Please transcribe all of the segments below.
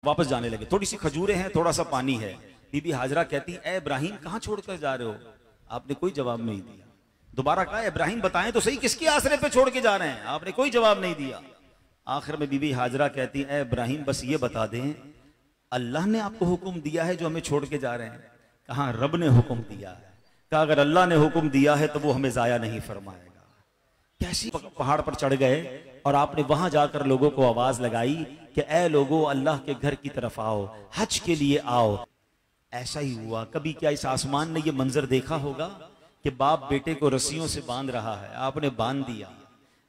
वापस जाने लगे। थोड़ी सी खजूरें हैं, थोड़ा सा पानी है। बीबी हाजरा कहती, ए इब्राहिम कहाँ छोड़कर जा रहे हो? आपने कोई जवाब नहीं दिया। दोबारा कहा, इब्राहिम बताएं तो सही किसके आसरे पे छोड़ के जा रहे हैं? आपने कोई जवाब नहीं दिया। आखिर में बीबी हाजरा कहती, ए इब्राहिम बस ये बता दें, अल्लाह ने आपको हुक्म दिया है जो हमें छोड़ के जा रहे हैं? कहा, रब ने हुक्म दिया है। कहा, अगर अल्लाह ने हुक्म दिया है तो वो हमें जाया नहीं फरमाएगा। कैसी पहाड़ पर चढ़ गए और आपने वहां जाकर लोगों को आवाज लगाई कि ए लोगों, अल्लाह के घर की तरफ आओ, हज के लिए आओ। ऐसा ही हुआ। कभी क्या इस आसमान ने यह मंजर देखा होगा कि बाप बेटे को रस्सियों से बांध रहा है? आपने बांध दिया,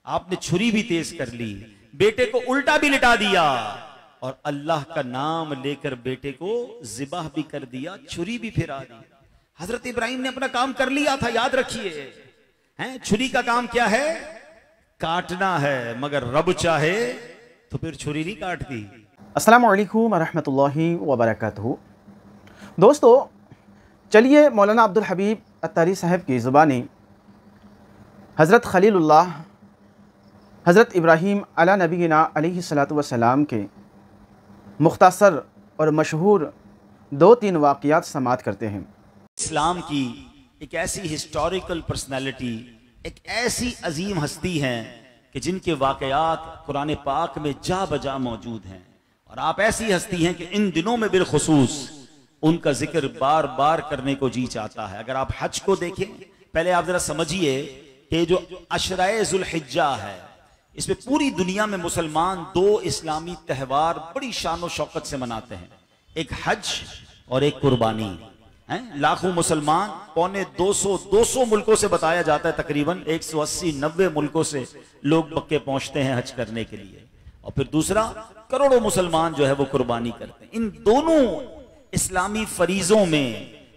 आपने छुरी भी तेज कर ली, बेटे को उल्टा भी लिटा दिया और अल्लाह का नाम लेकर बेटे को जिबाह भी कर दिया, छुरी भी फिरा दी। हजरत इब्राहिम ने अपना काम कर लिया था, याद रखिए। हैं, छुरी का काम क्या है? काटना है, मगर रब चाहे तो फिर छुरी नहीं काटती। अस्सलामु अलैकुम वरहमतुल्लाहि वबरकातुहू। दोस्तों, चलिए मौलाना अब्दुल हबीब अत्तारी साहब की ज़ुबानी हज़रत खलीलुल्लाह हज़रत इब्राहीम अला नबीना अलैहिस्सलातु वस्सलाम के मुख्तसर और मशहूर 2-3 वाक़यात समाअत करते हैं। इस्लाम की एक ऐसी हिस्टोरिकल पर्सनैलिटी, एक ऐसी अजीम हस्ती हैं कि जिनके वाक़यात कुरान पाक में जा बजा मौजूद हैं, और आप ऐसी हस्ती हैं कि इन दिनों में बिलखुसूस उनका जिक्र बार बार करने को जी चाहता है। अगर आप हज को देखें, पहले आप जरा समझिए कि जो अशराए ज़ुल्हिज्जा है, इसमें पूरी दुनिया में मुसलमान 2 इस्लामी त्यौहार बड़ी शान और शौकत से मनाते हैं, एक हज और एक कुर्बानी। लाखों मुसलमान, पौने 200 मुल्कों से बताया जाता है, तकरीबन 180-90 मुल्कों से लोग मक्के पहुंचते हैं हज करने के लिए, और फिर दूसरा करोड़ों मुसलमान जो है वो कुर्बानी करते हैं। इन दोनों इस्लामी फरीजों में,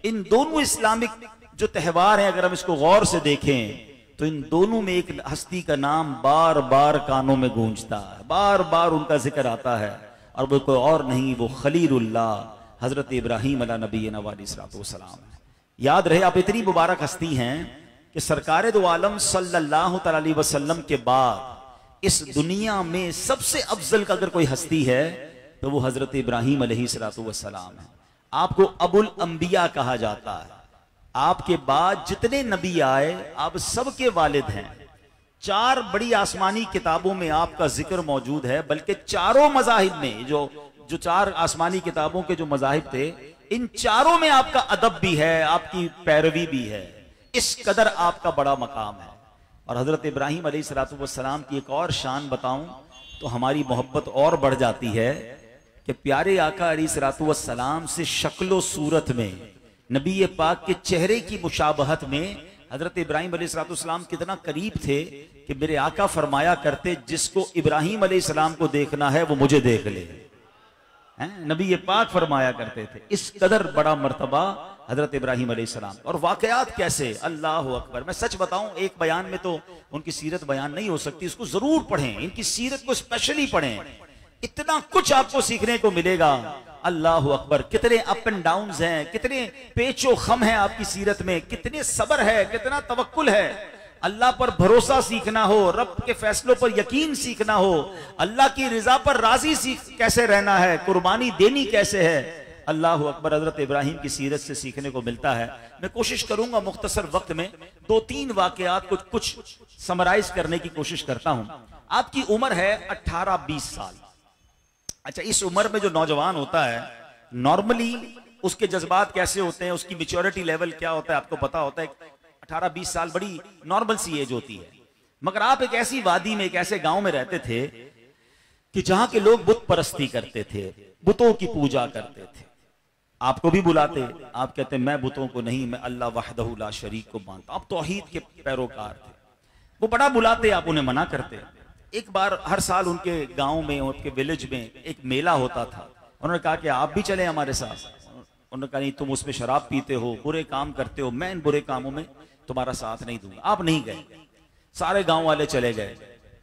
इन दोनों इस्लामिक जो त्यौहार हैं, अगर हम इसको गौर से देखें तो इन दोनों में एक हस्ती का नाम बार बार कानों में गूंजता है, बार बार उनका जिक्र आता है, और वो कोई और नहीं, वो खलीलुल्लाह हजरत इब्राहीम अला नबीना अलैहिस्सलातु वस्सलाम। याद रहे, आप इतनी मुबारक हस्ती हैं कि सरकारे दो आलम सल्लल्लाहु अलैहि वसल्लम के बाद इस दुनिया में सबसे अफजल का अगर कोई हस्ती है तो वो हजरत इब्राहीम अलैहिस्सलातु वस्सलाम है। आपको अबुल अंबिया कहा जाता है। आपके बाद जितने नबी आए, आप सबके वालिद हैं। 4 बड़ी आसमानी किताबों में आपका जिक्र मौजूद है, बल्कि चारों मज़ाहिब में जो 4 आसमानी किताबों के जो मज़ाहिब थे, इन चारों में आपका अदब भी है, आपकी पैरवी भी है। इस कदर आपका बड़ा मकाम है। और हजरत इब्राहीम अलैहिस्सलातु वस्सलाम की एक और शान बताऊं तो हमारी मोहब्बत और बढ़ जाती है कि प्यारे आका अलैहिस्सलातु वस्सलाम से शक्लो सूरत में, नबी पाक के चेहरे की मुशाबहत में हजरत इब्राहीम अलैहिस्सलातु वस्सलाम कितना करीब थे कि मेरे आका फरमाया करते, जिसको इब्राहीम अलैहिस्सलाम को देखना है वो मुझे देख ले। नबी पाक फरमाया करते थे। इस कदर बड़ा मर्तबा हजरत इब्राहीम अलैहिस्सलाम। और वाकयात कैसे, अल्लाह अकबर। मैं सच बताऊं, एक बयान में तो उनकी सीरत बयान नहीं हो सकती, इसको जरूर पढ़ें, इनकी सीरत को स्पेशली पढ़ें, इतना कुछ आपको सीखने को मिलेगा। अल्लाह अकबर। कितने अप एंड डाउन हैं, कितने पेचो खम हैं आपकी सीरत में, कितने सब्र है, कितना तवक्कुल है। अल्लाह पर भरोसा सीखना हो, रब के फैसलों पर यकीन सीखना हो, अल्लाह की रिजा पर राजी कैसे रहना है, कुर्बानी देनी कैसे है। अल्लाह अकबर। हजरत इब्राहीम की सीरत से सीखने को मिलता है। मैं कोशिश करूंगा मुख्तसर वक्त में 2-3 वाकयात कुछ समराइज करने की कोशिश करता हूं। आपकी उम्र है 18-20 साल। अच्छा, इस उम्र में जो नौजवान होता है, नॉर्मली उसके जज्बात कैसे होते हैं, उसकी मैच्योरिटी लेवल क्या होता है, आपको पता होता है। 18-20 साल बड़ी नॉर्मल सी एज होती है। मगर आप एक ऐसी वादी में, एक ऐसे गांव में रहते थे कि जहां के लोग बुत परस्ती करते थे, बुतों की पूजा करते थे। आपको भी बुलाते, आप कहते मैं बुतों को नहीं, मैं अल्लाह वहदहु ला शरीक को मानता। आप तौहीद के पैरोकार थे। वो बड़ा बुलाते, आप उन्हें मना करते। एक बार हर साल उनके गांव में, उनके विलेज में एक मेला होता था। उन्होंने कहा कि आप भी चले हमारे साथ। उन्होंने कहा नहीं, तुम उसमें शराब पीते हो, बुरे काम करते हो, मैं इन बुरे कामों में तुम्हारा साथ नहीं दूंगा। आप नहीं गए, सारे गांव वाले चले गए।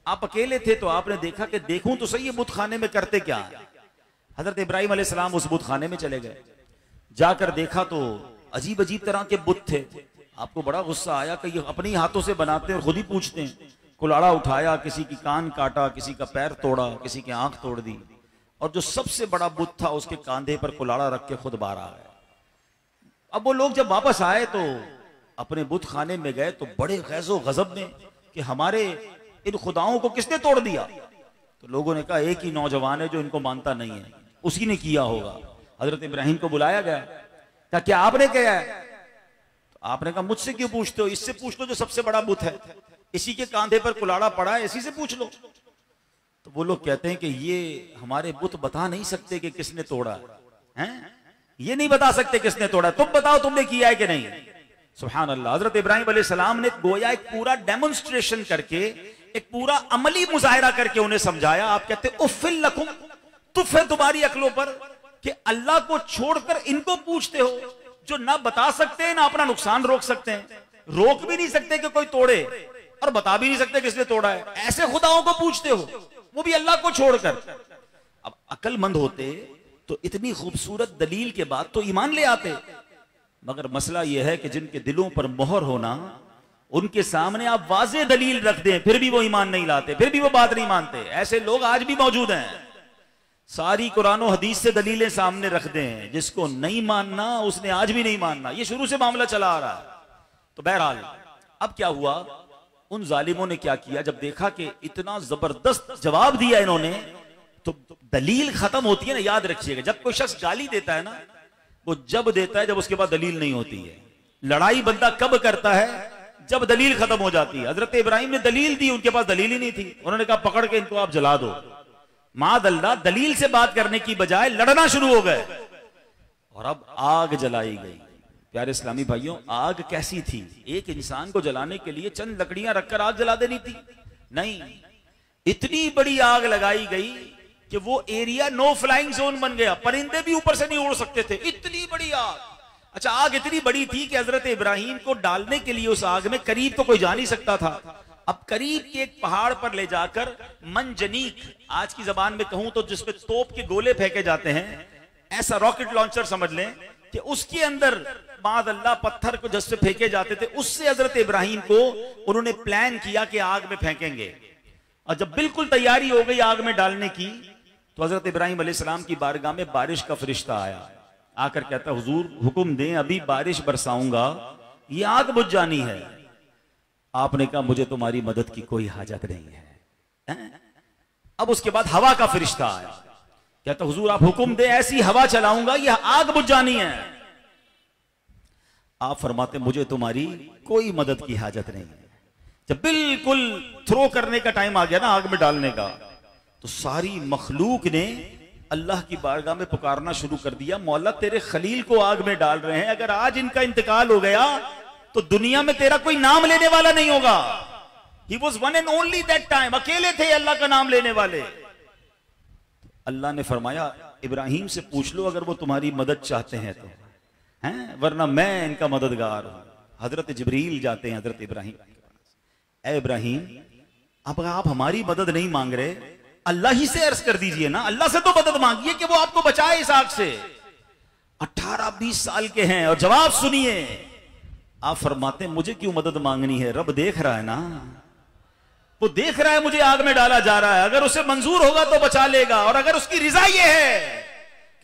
आप अकेले थे तो आपने देखा कि देखूं तो सही, ये बुत खाने में करते क्या है। हजरत इब्राहीम अलैहिस्सलाम उस बुत खाने में चले गए। जाकर देखा तो अजीब अजीब तरह के बुत थे। आपको बड़ा गुस्सा आया कि ये अपने हाथों से बनाते हैं और खुद ही पूछते हैं। कुल्हाड़ा उठाया, किसी की कान काटा, किसी का पैर तोड़ा, किसी की आंख तोड़ दी। और जो सबसे बड़ा बुत था उसके कांधे पर कुलाड़ा रख के खुद बाहर आ गए। अब वो लोग जब वापस आए तो अपने बुत खाने में गए तो बड़े गैज़ो गजब में कि हमारे इन खुदाओं को किसने तोड़ दिया। तो लोगों ने कहा एक ही नौजवान है जो इनको मानता नहीं है, उसी ने किया होगा। हजरत इब्राहिम को बुलाया गया, क्या क्या आपने किया है? तो आपने कहा मुझसे क्यों पूछते हो, इससे पूछ लो जो सबसे बड़ा बुत है, इसी के कांधे पर कुलाड़ा पड़ा है, इसी से पूछ लो। तो वो लोग कहते हैं कि ये हमारे बुत बता नहीं सकते कि किसने तोड़ा है, ये नहीं बता सकते किसने तोड़ा, तुम बताओ तुमने किया है कि नहीं। सुभान अल्लाह। हजरत इब्राहिम अलैहिस्सलाम ने गोया एक पूरा डेमोन्स्ट्रेशन करके, एक पूरा अमली मुजाहिरा करके उन्हें समझाया। आप कहते उफ़्फ़िल लकुम, तुफ़ है तुम्हारी अक्लों पर कि अल्लाह को छोड़कर इनको पूछते हो जो ना बता सकते हैं ना अपना नुकसान रोक सकते हैं, रोक भी नहीं सकते कि कोई तोड़े और बता भी नहीं सकते किसने तोड़ा है, ऐसे खुदाओं को पूछते हो, वो भी अल्लाह को छोड़कर। अब अक्लमंद होते तो इतनी खूबसूरत दलील के बाद तो ईमान ले आते, मगर मसला यह है कि जिनके दिलों पर मोहर होना, उनके सामने आप वाज़ेह दलील रख दें फिर भी वो ईमान नहीं लाते, फिर भी वो बात नहीं मानते। ऐसे लोग आज भी मौजूद हैं। सारी कुरान और हदीस से दलीलें सामने रख दें, जिसको नहीं मानना उसने आज भी नहीं मानना। ये शुरू से मामला चला आ रहा है। तो बहरहाल अब क्या हुआ, उन जालिमों ने क्या किया, जब देखा कि इतना जबरदस्त जवाब दिया इन्होंने, तो दलील खत्म होती है ना, याद रखिएगा। जब कोई शख्स गाली देता है ना, वो जब देता है जब उसके पास दलील नहीं होती है। लड़ाई बंदा कब करता है, जब दलील खत्म हो जाती है। हजरत इब्राहिम ने दलील दी, उनके पास दलील ही नहीं थी। उन्होंने कहा पकड़ के इनको आप जला दो। मादल्ला दलील से बात करने की बजाय लड़ना शुरू हो गए और अब आग जलाई गई। प्यारे इस्लामी भाइयों, आग कैसी थी? एक इंसान को जलाने के लिए चंद लकड़ियां रखकर आग जला देनी थी? नहीं, इतनी बड़ी आग लगाई गई कि वो एरिया नो फ्लाइंग जोन बन गया, परिंदे भी ऊपर से नहीं उड़ सकते थे, इतनी बड़ी आग। अच्छा, आग इतनी बड़ी थी कि हजरत इब्राहिम को डालने के लिए उस आग में करीब तो कोई जा नहीं सकता था। अब करीब के एक पहाड़ पर ले जाकर मंजनीक, आज की जबान में कहूं तो जिसपे तोप के गोले फेंके जाते हैं, ऐसा रॉकेट लॉन्चर समझ लें कि उसके अंदर मादअल्लाह पत्थर को जिससे फेंके जाते थे, उससे हजरत इब्राहिम को उन्होंने प्लान किया कि आग में फेंकेंगे। और जब बिल्कुल तैयारी हो गई आग में डालने की, तो हजरत इब्राहिम अलैहिस्सलाम की बारगाह में बारिश का फरिश्ता आया। आकर कहता, हुजूर हुक्म दें, अभी बारिश बरसाऊंगा, ये आग बुझ जानी है। आपने कहा मुझे तुम्हारी मदद की कोई हाजत नहीं है। अब उसके बाद हवा का फरिश्ता आया, कहता हुजूर आप हुक्म दें, ऐसी हवा चलाऊंगा यह आग बुझ जानी है। आप फरमाते मुझे तुम्हारी कोई मदद की हाजत नहीं है। जब बिल्कुल थ्रो करने का टाइम आ गया ना, आग में डालने का, तो सारी मखलूक ने अल्लाह की बारगाह में पुकारना शुरू कर दिया, मौला तेरे खलील को आग में डाल रहे हैं, अगर आज इनका इंतकाल हो गया तो दुनिया में तेरा कोई नाम लेने वाला नहीं होगा। He was one and only that time, अकेले थे अल्लाह का नाम लेने वाले। अल्लाह ने फरमाया इब्राहिम से पूछ लो अगर वो तुम्हारी मदद चाहते हैं तो, हैं, वरना मैं इनका मददगार हूं। हजरत जिब्रील जाते हैं हजरत इब्राहिम, ए इब्राहिम अब आप हमारी मदद नहीं मांग रहे, अल्लाह ही से अर्ज कर दीजिए ना, अल्लाह से तो मदद मांगिए कि वो आपको बचाए इस आग से। 18-20 साल के हैं और जवाब सुनिए। आप फरमाते मुझे क्यों मदद मांगनी है, रब देख रहा है ना, वो देख रहा है मुझे आग में डाला जा रहा है, अगर उसे मंजूर होगा तो बचा लेगा, और अगर उसकी रिजा ये है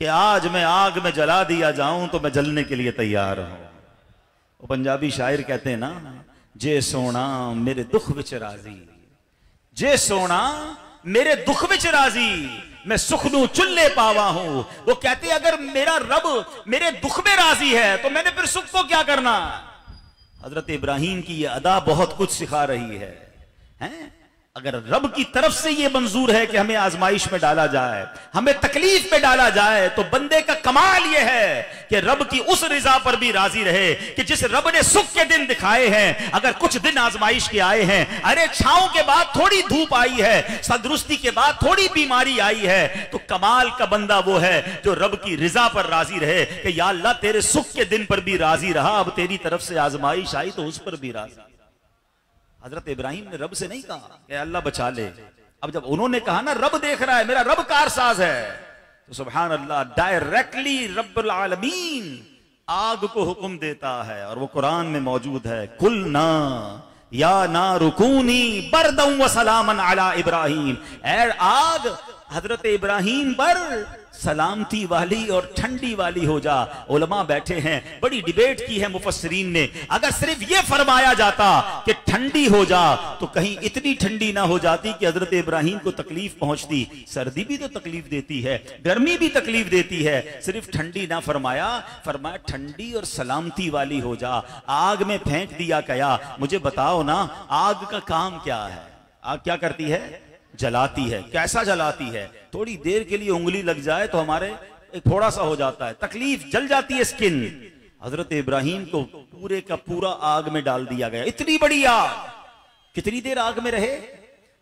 कि आज मैं आग में जला दिया जाऊं तो मैं जलने के लिए तैयार हूं। वो पंजाबी शायर कहते हैं ना, जे सोना मेरे दुख विच राजी, जे सोना मेरे दुख विच राजी, मैं सुख नू चुल्ले पावा हूं। वो कहते अगर मेरा रब मेरे दुख में राजी है तो मैंने फिर सुख को क्या करना। हजरत इब्राहिम की ये अदा बहुत कुछ सिखा रही है, हैं? अगर रब की तरफ से ये मंजूर है कि हमें आजमाइश में डाला जाए, हमें तकलीफ में डाला जाए, तो बंदे का कमाल ये है कि रब की उस रिजा पर भी राजी रहे कि जिस रब ने सुख के दिन दिखाए हैं, अगर कुछ दिन आजमाइश के आए हैं, अरे छांव के बाद थोड़ी धूप आई है, तंदुरुस्ती के बाद थोड़ी बीमारी आई है, तो कमाल का बंदा वो है जो रब की रिजा पर राजी रहे कि या अल्लाह तेरे सुख के दिन पर भी राजी रहा, अब तेरी तरफ से आजमाइश आई तो उस पर भी राजी। हजरत इब्राहिम ने रब से नहीं कहा कि अल्लाह बचा ले, अब जब उन्होंने कहा ना रब देख रहा है, मेरा रब कारसाज है, तो सुभान अल्लाह, डायरेक्टली रब्बुल आलमीन आग को हुक्म देता है। और वो कुरान में मौजूद है, कुल ना या ना रुकूनी बरदम व सलामन अला इब्राहिम, ऐ आग हजरत इब्राहीम पर सलामती वाली और ठंडी वाली हो जा। उलमा बैठे हैं, बड़ी डिबेट की है मुफस्सिरीन ने। अगर सिर्फ ये फरमाया जाता कि ठंडी हो जा तो कहीं इतनी ठंडी ना हो जाती कि हजरत इब्राहीम को तकलीफ पहुंचती। सर्दी भी तो तकलीफ देती है, गर्मी भी तकलीफ देती है। सिर्फ ठंडी ना फरमाया, फरमाया ठंडी और सलामती वाली हो जा। आग में फेंक दिया गया। मुझे बताओ ना, आग का काम क्या है? आग क्या करती है? जलाती है। कैसा जलाती है? थोड़ी देर के लिए उंगली लग जाए तो हमारे एक थोड़ा सा हो जाता है, तकलीफ, जल जाती है स्किन। हजरत इब्राहीम को पूरे का पूरा आग में डाल दिया गया। इतनी बड़ी आग, कितनी देर आग में रहे?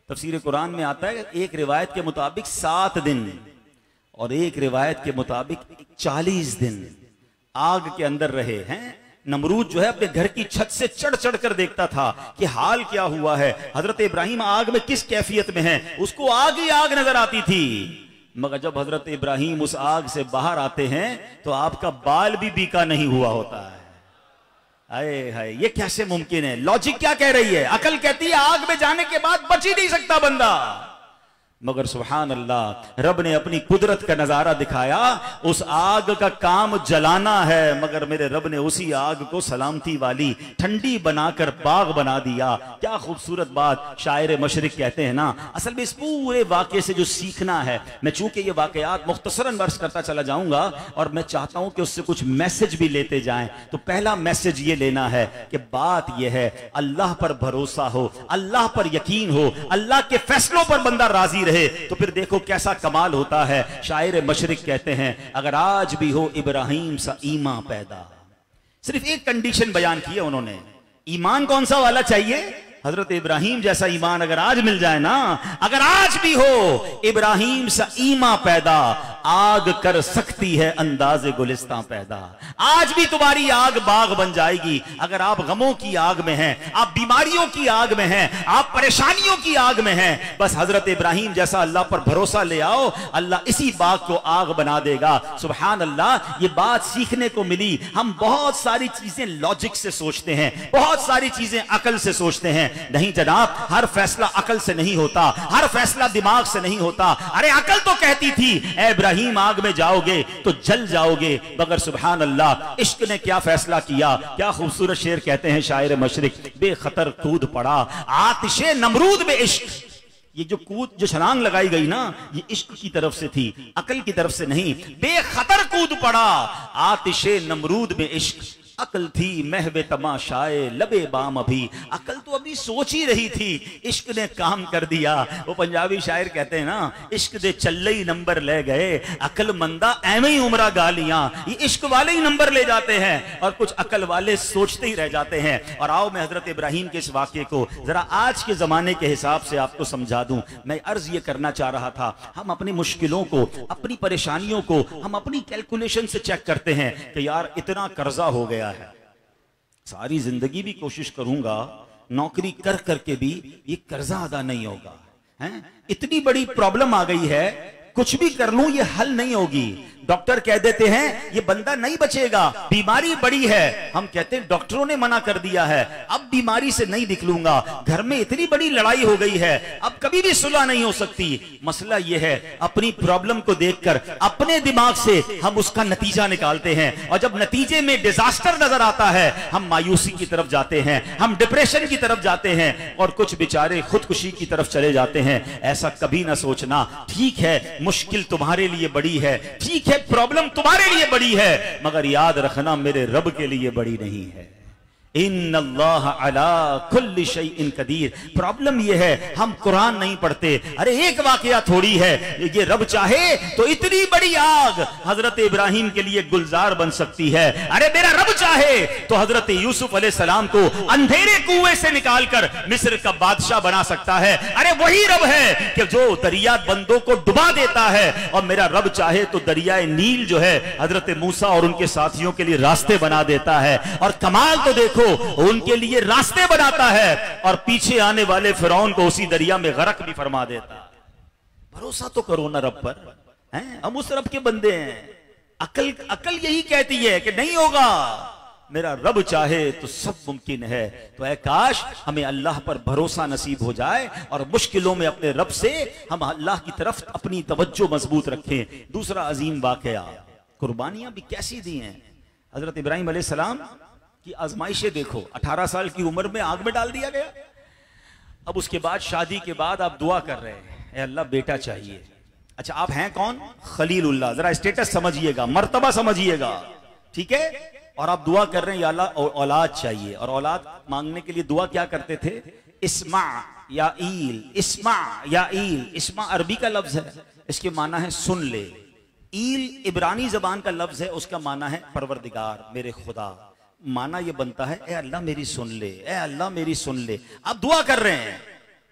तफसीर कुरान में आता है एक रिवायत के मुताबिक 7 दिन और एक रिवायत के मुताबिक 40 दिन आग के अंदर रहे हैं। नमरूद जो है अपने घर की छत से चढ़ चढ़ कर देखता था कि हाल क्या हुआ है, हजरत इब्राहीम आग में किस कैफियत में है। उसको आग ही आग नजर आती थी। मगर जब हजरत इब्राहीम उस आग से बाहर आते हैं तो आपका बाल भी बीका नहीं हुआ होता है। हाय हाय, ये कैसे मुमकिन है? लॉजिक क्या कह रही है? अकल कहती है आग में जाने के बाद बच ही नहीं सकता बंदा। मगर सुभान अल्लाह, रब ने अपनी कुदरत का नजारा दिखाया। उस आग का काम जलाना है, मगर मेरे रब ने उसी आग को सलामती वाली ठंडी बनाकर बाग बना दिया। क्या खूबसूरत बात। शायर मशरिक कहते हैं ना, असल में इस पूरे वाक़े से जो सीखना है, मैं चूंकि ये वाक़यात मुख्तसरन वर्ष करता चला जाऊंगा और मैं चाहता हूं कि उससे कुछ मैसेज भी लेते जाएं। तो पहला मैसेज ये लेना है कि बात यह है, अल्लाह पर भरोसा हो, अल्लाह पर यकीन हो, अल्लाह के फैसलों पर बंदा राजी रहे तो फिर देखो कैसा कमाल होता है। शायर मशरिक कहते हैं, अगर आज भी हो इब्राहीम सा ईमान पैदा। सिर्फ एक कंडीशन बयान की है उन्होंने। ईमान कौन सा वाला चाहिए? हजरत इब्राहीम जैसा ईमान अगर आज मिल जाए ना, अगर आज भी हो इब्राहीम सा ईमान पैदा, आग कर सकती है अंदाज़े गुलिस्तां पैदा। आज भी तुम्हारी आग बाग बन जाएगी। अगर आप गमों की आग में हैं, आप बीमारियों की आग में हैं, आप परेशानियों की आग में हैं, बस हजरत इब्राहीम जैसा अल्लाह पर भरोसा ले आओ, अल्लाह इसी बाग को आग बना देगा। सुभान अल्लाह, ये बात सीखने को मिली। हम बहुत सारी चीजें लॉजिक से सोचते हैं, बहुत सारी चीजें अकल से सोचते हैं। नहीं जनाब, हर फैसला अकल से नहीं होता, हर फैसला दिमाग से नहीं होता। अरे अकल तो कहती थी ए इब्राहीम आग में जाओगे तो जल जाओगे, मगर सुभान अल्लाह इश्क ने क्या फैसला किया। क्या खूबसूरत शेर कहते हैं शायर मशरिक, बेखतर कूद पड़ा आतिशे नमरूद में इश्क। ये जो कूद, जो छलांग लगाई गई ना, ये इश्क की तरफ से थी, अकल की तरफ से नहीं। बेखतर कूद पड़ा आतिशे नमरूद में इश्क। अकल थी महवे तमाशाए लबे बाम अभी, अकल तो अभी सोच ही रही थी, इश्क ने काम कर दिया। वो पंजाबी शायर कहते हैं ना, इश्क दे चल्ले ही नंबर ले गए, अकल मंदा एवं ही उमरा गालियां। ये इश्क वाले ही नंबर ले जाते हैं और कुछ अकल वाले सोचते ही रह जाते हैं। और आओ मैं हजरत इब्राहीम के इस वाक्य को जरा आज के जमाने के हिसाब से आपको समझा दूं। मैं अर्ज ये करना चाह रहा था, हम अपनी मुश्किलों को, अपनी परेशानियों को हम अपनी कैलकुलेशन से चेक करते हैं कि यार इतना कर्जा हो गया है, सारी जिंदगी भी कोशिश करूंगा, नौकरी कर करके भी ये कर्जा अदा नहीं होगा, हैं? इतनी बड़ी प्रॉब्लम आ गई है, कुछ भी कर लूं ये हल नहीं होगी। डॉक्टर कह देते हैं ये बंदा नहीं बचेगा, बीमारी बड़ी है। हम कहते हैं डॉक्टरों ने मना कर दिया है, अब बीमारी से नहीं निकलूंगा। घर में इतनी बड़ी लड़ाई हो गई है, अब कभी भी सुलह नहीं हो सकती। मसला यह है, अपनी प्रॉब्लम को देखकर अपने दिमाग से हम उसका नतीजा निकालते हैं, और जब नतीजे में डिजास्टर नजर आता है हम मायूसी की तरफ जाते हैं, हम डिप्रेशन की तरफ जाते हैं, और कुछ बेचारे खुदकुशी की तरफ चले जाते हैं। ऐसा कभी ना सोचना। ठीक है, मुश्किल तुम्हारे लिए बड़ी है, ठीक है प्रॉब्लम तुम्हारे लिए बड़ी है, मगर याद रखना मेरे रब के लिए बड़ी नहीं है। इन्नल्लाह अला कुल्ली शैइन कदीर। प्रॉब्लम यह है हम कुरान नहीं पढ़ते। अरे एक वाकया थोड़ी है, ये रब चाहे तो इतनी बड़ी आग हजरत इब्राहीम के लिए गुलजार बन सकती है। अरे मेरा रब चाहे तो हजरत यूसुफ अलैहिस्सलाम को अंधेरे कुएं से निकालकर मिस्र का बादशाह बना सकता है। अरे वही रब है कि जो दरिया बंदों को डुबा देता है, और मेरा रब चाहे तो दरियाए नील जो है हजरत मूसा और उनके साथियों के लिए रास्ते बना देता है। और कमाल तो देखो, उनके लिए रास्ते बनाता है और पीछे आने वाले फिरौन को उसी दरिया में गरक भी फरमा देता है। भरोसा तो करो ना रब पर, हैं? हम उस रब के बंदे हैं। अकल यही कहती है कि नहीं होगा, मेरा रब चाहे तो सब मुमकिन है। तो ऐ काश हमें अल्लाह पर भरोसा नसीब हो जाए और मुश्किलों में अपने रब से हम अल्लाह की तरफ अपनी तवज्जो मजबूत रखें। दूसरा अजीम वाकया, कुर्बानियां भी कैसी दी हैं। हजरत इब्राहिम अलैहिस्सलाम की आजमाइशें देखो, 18 साल की उम्र में आग में डाल दिया गया। अब उसके बाद शादी के बाद आप दुआ कर रहे हैं, ऐ अल्लाह बेटा चाहिए। अच्छा, आप हैं कौन? खलीलुल्लाह। जरा स्टेटस समझिएगा, मर्तबा समझिएगा, ठीक है। और आप दुआ कर रहे हैं या अल्लाह औलाद चाहिए। और औलाद मांगने के लिए दुआ क्या करते थे? इस्मा या ईल, इस्मा या ईल। इस्मा अरबी का लफ्ज है, इसके माना है सुन ले। ईल इब्रानी जबान का लफ्ज है, उसका माना है परवरदिगार, मेरे खुदा। माना ये बनता है ए अल्लाह मेरी सुन ले, ए अल्लाह मेरी सुन ले। आप दुआ कर रहे हैं,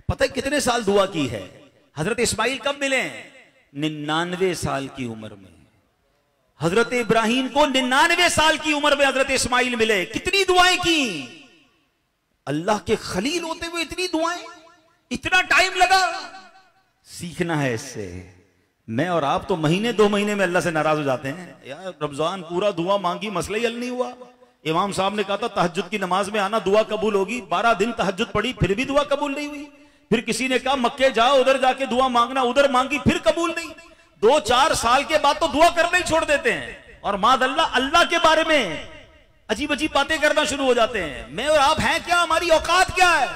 पता है कितने साल दुआ की है? हजरत इस्माइल कब मिले? 99 साल की उम्र में। हजरत इब्राहिम को 99 साल की उम्र में हजरत इस्माइल मिले। कितनी दुआएं की, अल्लाह के खलील होते हुए इतनी दुआएं, इतना टाइम लगा। सीखना है इससे। मैं और आप तो महीने 2 महीने में अल्लाह से नाराज हो जाते हैं। यार रमजान पूरा दुआ मांगी, मसला ही हल नहीं हुआ। इमाम साहब ने कहा था तहज्जुद की नमाज में आना, दुआ कबूल होगी। 12 दिन तहज्जुद पढ़ी, फिर भी दुआ कबूल नहीं हुई। फिर किसी ने कहा मक्के जाओ, उधर जाके दुआ मांगना, उधर मांगी, फिर कबूल नहीं। 2-4 साल के बाद तो दुआ करना ही छोड़ देते हैं और मादअल्लाह अल्लाह के बारे में अजीब अजीब बातें करना शुरू हो जाते हैं। मैं और आप हैं क्या? हमारी औकात क्या है?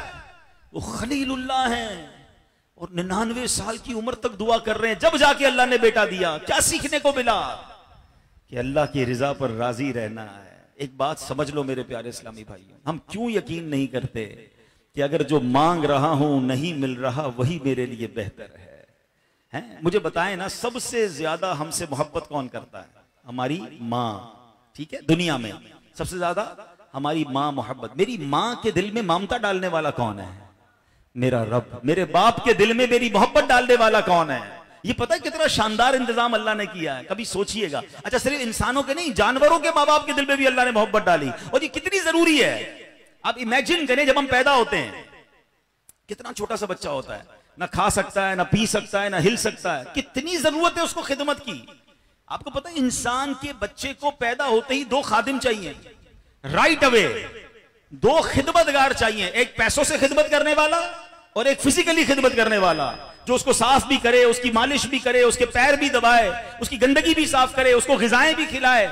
वो खलीलुल्लाह हैं और 99 साल की उम्र तक दुआ कर रहे हैं। जब जाके अल्लाह ने बेटा दिया, क्या सीखने को मिला? कि अल्लाह की रिजा पर राजी रहना है। एक बात समझ लो मेरे प्यारे इस्लामी भाइयों, हम क्यों यकीन नहीं करते कि अगर जो मांग रहा हूं नहीं मिल रहा वही मेरे लिए बेहतर है? हैं? मुझे बताएं ना, सबसे ज्यादा हमसे मोहब्बत कौन करता है? हमारी माँ, ठीक है। दुनिया में सबसे ज्यादा हमारी माँ मोहब्बत। मेरी माँ के दिल में ममता डालने वाला कौन है? मेरा रब। मेरे बाप के दिल में मेरी मोहब्बत डालने वाला कौन है? ये पता है कितना शानदार इंतजाम अल्लाह ने किया है, कभी सोचिएगा। अच्छा, सिर्फ इंसानों के नहीं, जानवरों के माँ बाप के दिल में भी अल्लाह ने मोहब्बत डाली। और ये कितनी जरूरी है। आप इमेजिन करें, जब हम पैदा होते हैं, कितना छोटा सा बच्चा होता है, ना खा सकता है, ना पी सकता है, ना हिल सकता है। कितनी जरूरत है उसको खिदमत की। आपको पता है इंसान के बच्चे को पैदा होते ही 2 खादिम चाहिए, राइट अवे। 2 खिदमतगार चाहिए, एक पैसों से खिदमत करने वाला और एक फिजिकली खिदमत करने वाला, जो उसको साफ भी करे, उसकी मालिश भी करे, उसके पैर भी दबाए, उसकी गंदगी भी साफ करे, उसको ग़िज़ाएं भी खिलाए।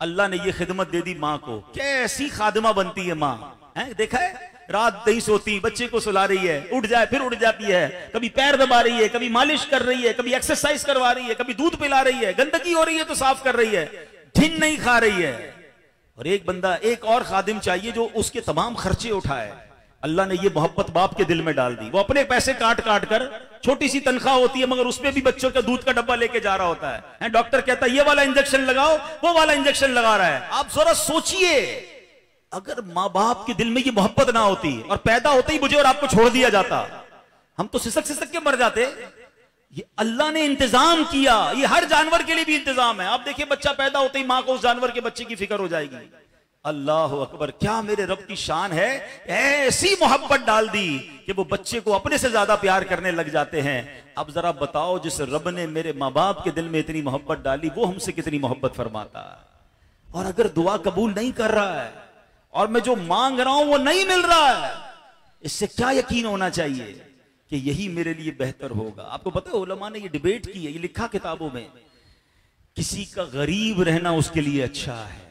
अल्लाह ने ये खिदमत दे दी माँ को। कैसी खादिमा बनती है माँ, है? देखा है, रात नहीं सोती, बच्चे को सुला रही है, उठ जाए फिर उठ जाती है, कभी पैर दबा रही है, कभी मालिश कर रही है, कभी एक्सरसाइज करवा रही है, कभी दूध पिला रही है, गंदगी हो रही है तो साफ कर रही है, ढिन नहीं खा रही है। और एक बंदा, एक और खादिम चाहिए जो उसके तमाम खर्चे उठाए। अल्लाह ने ये मोहब्बत बाप के दिल में डाल दी। वो अपने पैसे काट काट कर, छोटी सी तनख्वाह होती है मगर उसमें भी बच्चों का दूध का डब्बा लेके जा रहा होता है। डॉक्टर कहता है ये वाला इंजेक्शन लगाओ, वो वाला इंजेक्शन लगा रहा है। आप जरा सोचिए, अगर माँ बाप के दिल में ये मोहब्बत ना होती और पैदा होते ही मुझे और आपको छोड़ दिया जाता, हम तो सिसक सिसक के मर जाते। ये अल्लाह ने इंतजाम किया। ये हर जानवर के लिए भी इंतजाम है। आप देखिए, बच्चा पैदा होते ही माँ को उस जानवर के बच्चे की फिक्र हो जाएगी। अल्लाह अकबर, क्या मेरे रब की शान है। ऐसी मोहब्बत डाल दी कि वो बच्चे को अपने से ज्यादा प्यार करने लग जाते हैं। अब जरा बताओ, जिस रब ने मेरे माँ बाप के दिल में इतनी मोहब्बत डाली, वो हमसे कितनी मोहब्बत फरमाता है। और अगर दुआ कबूल नहीं कर रहा है और मैं जो मांग रहा हूं वो नहीं मिल रहा है, इससे क्या यकीन होना चाहिए कि यही मेरे लिए बेहतर होगा। आपको पता है, उलमा ने ये डिबेट की है, ये लिखा किताबों में, किसी का गरीब रहना उसके लिए अच्छा है,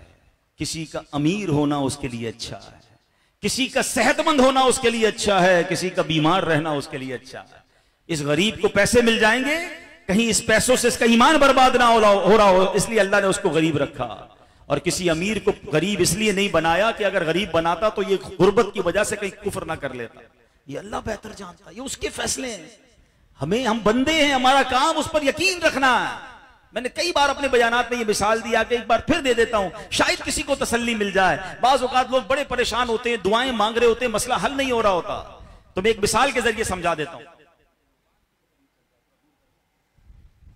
किसी का अमीर होना उसके लिए अच्छा है, किसी का सेहतमंद होना उसके लिए अच्छा है, किसी का बीमार रहना उसके लिए अच्छा है। इस गरीब को पैसे मिल जाएंगे, कहीं इस पैसों से इसका ईमान बर्बाद ना हो रहा हो, इसलिए अल्लाह ने उसको गरीब रखा। और किसी अमीर को गरीब इसलिए नहीं बनाया कि अगर गरीब बनाता तो ये गुर्बत की वजह से कहीं कुफ्र ना कर लेता। ये अल्लाह बेहतर जानता, ये उसके फैसले हैं। हम बंदे हैं, हमारा काम उस पर यकीन रखना है। मैंने कई बार अपने बयानात में ये मिसाल दिया कि एक बार फिर दे देता हूं, शायद किसी को तसल्ली मिल जाए। बाज़ औक़ात लोग बड़े परेशान होते हैं, दुआएं मांग रहे होते हैं, मसला हल नहीं हो रहा होता। तो मैं एक मिसाल के जरिए समझा देता हूं।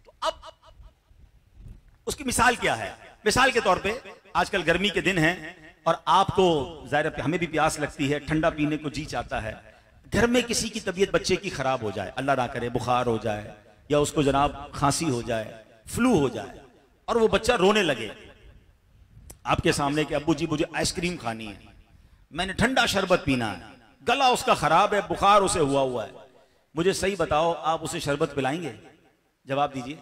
तो अब उसकी मिसाल क्या है? मिसाल के तौर पे आजकल गर्मी के दिन हैं और आपको ज़ाहिर है हमें भी प्यास लगती है, ठंडा पीने को जी चाहता है। घर में किसी की तबीयत बच्चे की खराब हो जाए, अल्लाह ना करे बुखार हो जाए या उसको जनाब खांसी हो जाए, फ्लू हो जाए और वो बच्चा रोने लगे। आपके सामने कि अब्बू जी मुझे आइसक्रीम खानी है, मैंने ठंडा शरबत पीना है, गला उसका खराब है, बुखार उसे हुआ है, मुझे सही बताओ आप उसे शरबत पिलाएंगे? जवाब दीजिए।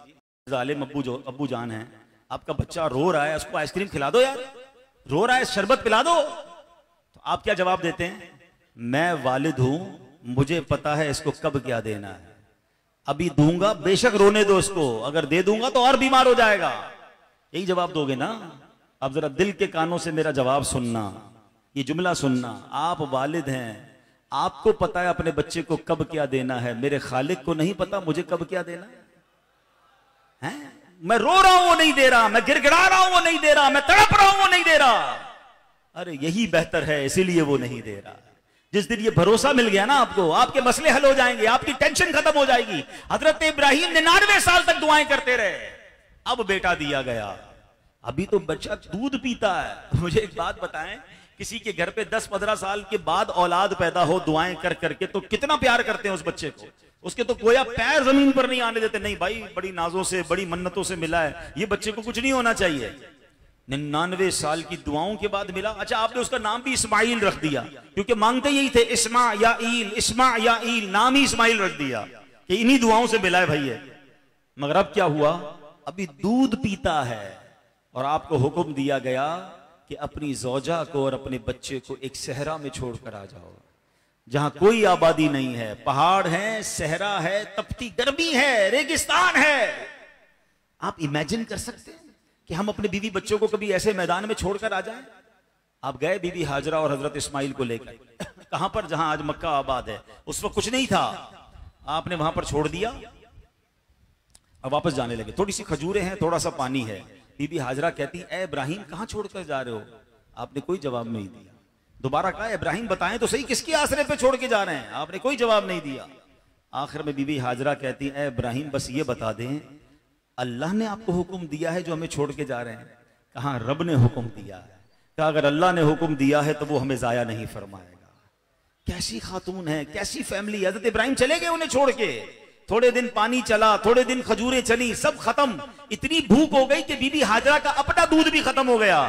जालिम अब्बू जान है, आपका बच्चा रो रहा है, उसको आइसक्रीम खिला दो यार, रो रहा है शरबत पिला दो। तो आप क्या जवाब देते हैं? मैं वालिद हूं, मुझे पता है इसको कब क्या देना है, अभी दूंगा, बेशक रोने दो इसको, अगर दे दूंगा तो और बीमार हो जाएगा। यही जवाब दोगे ना? अब जरा दिल के कानों से मेरा जवाब सुनना, ये जुमला सुनना। आप वालिद हैं, आपको पता है अपने बच्चे को कब क्या देना है, मेरे खालिक को नहीं पता मुझे कब क्या देना है? मैं रो रहा हूं वो नहीं दे रहा, मैं गिड़गिड़ा रहा हूं वो नहीं दे रहा, मैं तड़प रहा हूं वो नहीं दे रहा। अरे यही बेहतर है, इसीलिए वो नहीं दे रहा। जिस दिन ये भरोसा मिल गया ना आपको, आपके मसले हल हो जाएंगे, आपकी टेंशन खत्म हो जाएगी। हजरत इब्राहिम 99 साल तक दुआएं करते रहे, अब बेटा दिया गया। अभी तो बच्चा दूध पीता है। मुझे एक बात बताएं, किसी के घर पे 10-15 साल के बाद औलाद पैदा हो दुआएं कर करके, तो कितना प्यार करते हैं उस बच्चे को, उसके तो गोया पैर जमीन पर नहीं आने देते। नहीं भाई, बड़ी नाजों से, बड़ी मन्नतों से मिला है, ये बच्चे को कुछ नहीं होना चाहिए। 99 साल की दुआओं के बाद मिला। अच्छा, आपने उसका नाम भी इस्माइल रख दिया, क्योंकि मांगते यही थे, इस्मा या ईल, नाम ही इस्माइल रख दिया कि इन्हीं दुआओं से मिला है भाई है। मगर अब क्या हुआ? अभी दूध पीता है और आपको हुक्म दिया गया कि अपनी जौजा को और अपने बच्चे को एक सहरा में छोड़कर आ जाओ, जहां कोई आबादी नहीं है, पहाड़ है, सहरा है, तपती गर्मी है, रेगिस्तान है। आप इमेजिन कर सकते हैं कि हम अपने बीवी बच्चों को कभी ऐसे मैदान में छोड़कर आ जाएं? आप गए बीबी हाजरा और हजरत इस्माइल को लेकर, कहां पर? जहां आज मक्का आबाद है। उस वक्त कुछ नहीं था, आपने वहां पर छोड़ दिया। अब वापस जाने लगे, थोड़ी सी खजूरें हैं, थोड़ा सा पानी है। बीबी हाजरा कहती, ए इब्राहिम कहां छोड़कर जा रहे हो? आपने कोई जवाब नहीं दिया। दोबारा कहा, इब्राहिम बताएं तो सही, किसके आसरे पे छोड़ के जा रहे हैं? आपने कोई जवाब नहीं दिया। आखिर में बीबी हाजरा कहती, ए इब्राहिम बस ये बता दें, अल्लाह ने आपको हुक्म दिया है जो हमें छोड़ के जा रहे हैं? कहा, रब ने हुक्म दिया है। कहा, अगर अल्लाह ने हुक्म दिया है तो वो हमें जाया नहीं फरमाएगा। कैसी खातून है, कैसी फैमिली। हजरत इब्राहिम चले गए उन्हें छोड़ के, थोड़े दिन पानी चला, थोड़े दिन खजूरें चली, सब खत्म। इतनी भूख हो गई कि बीबी हाजरा का अपना दूध भी खत्म हो गया,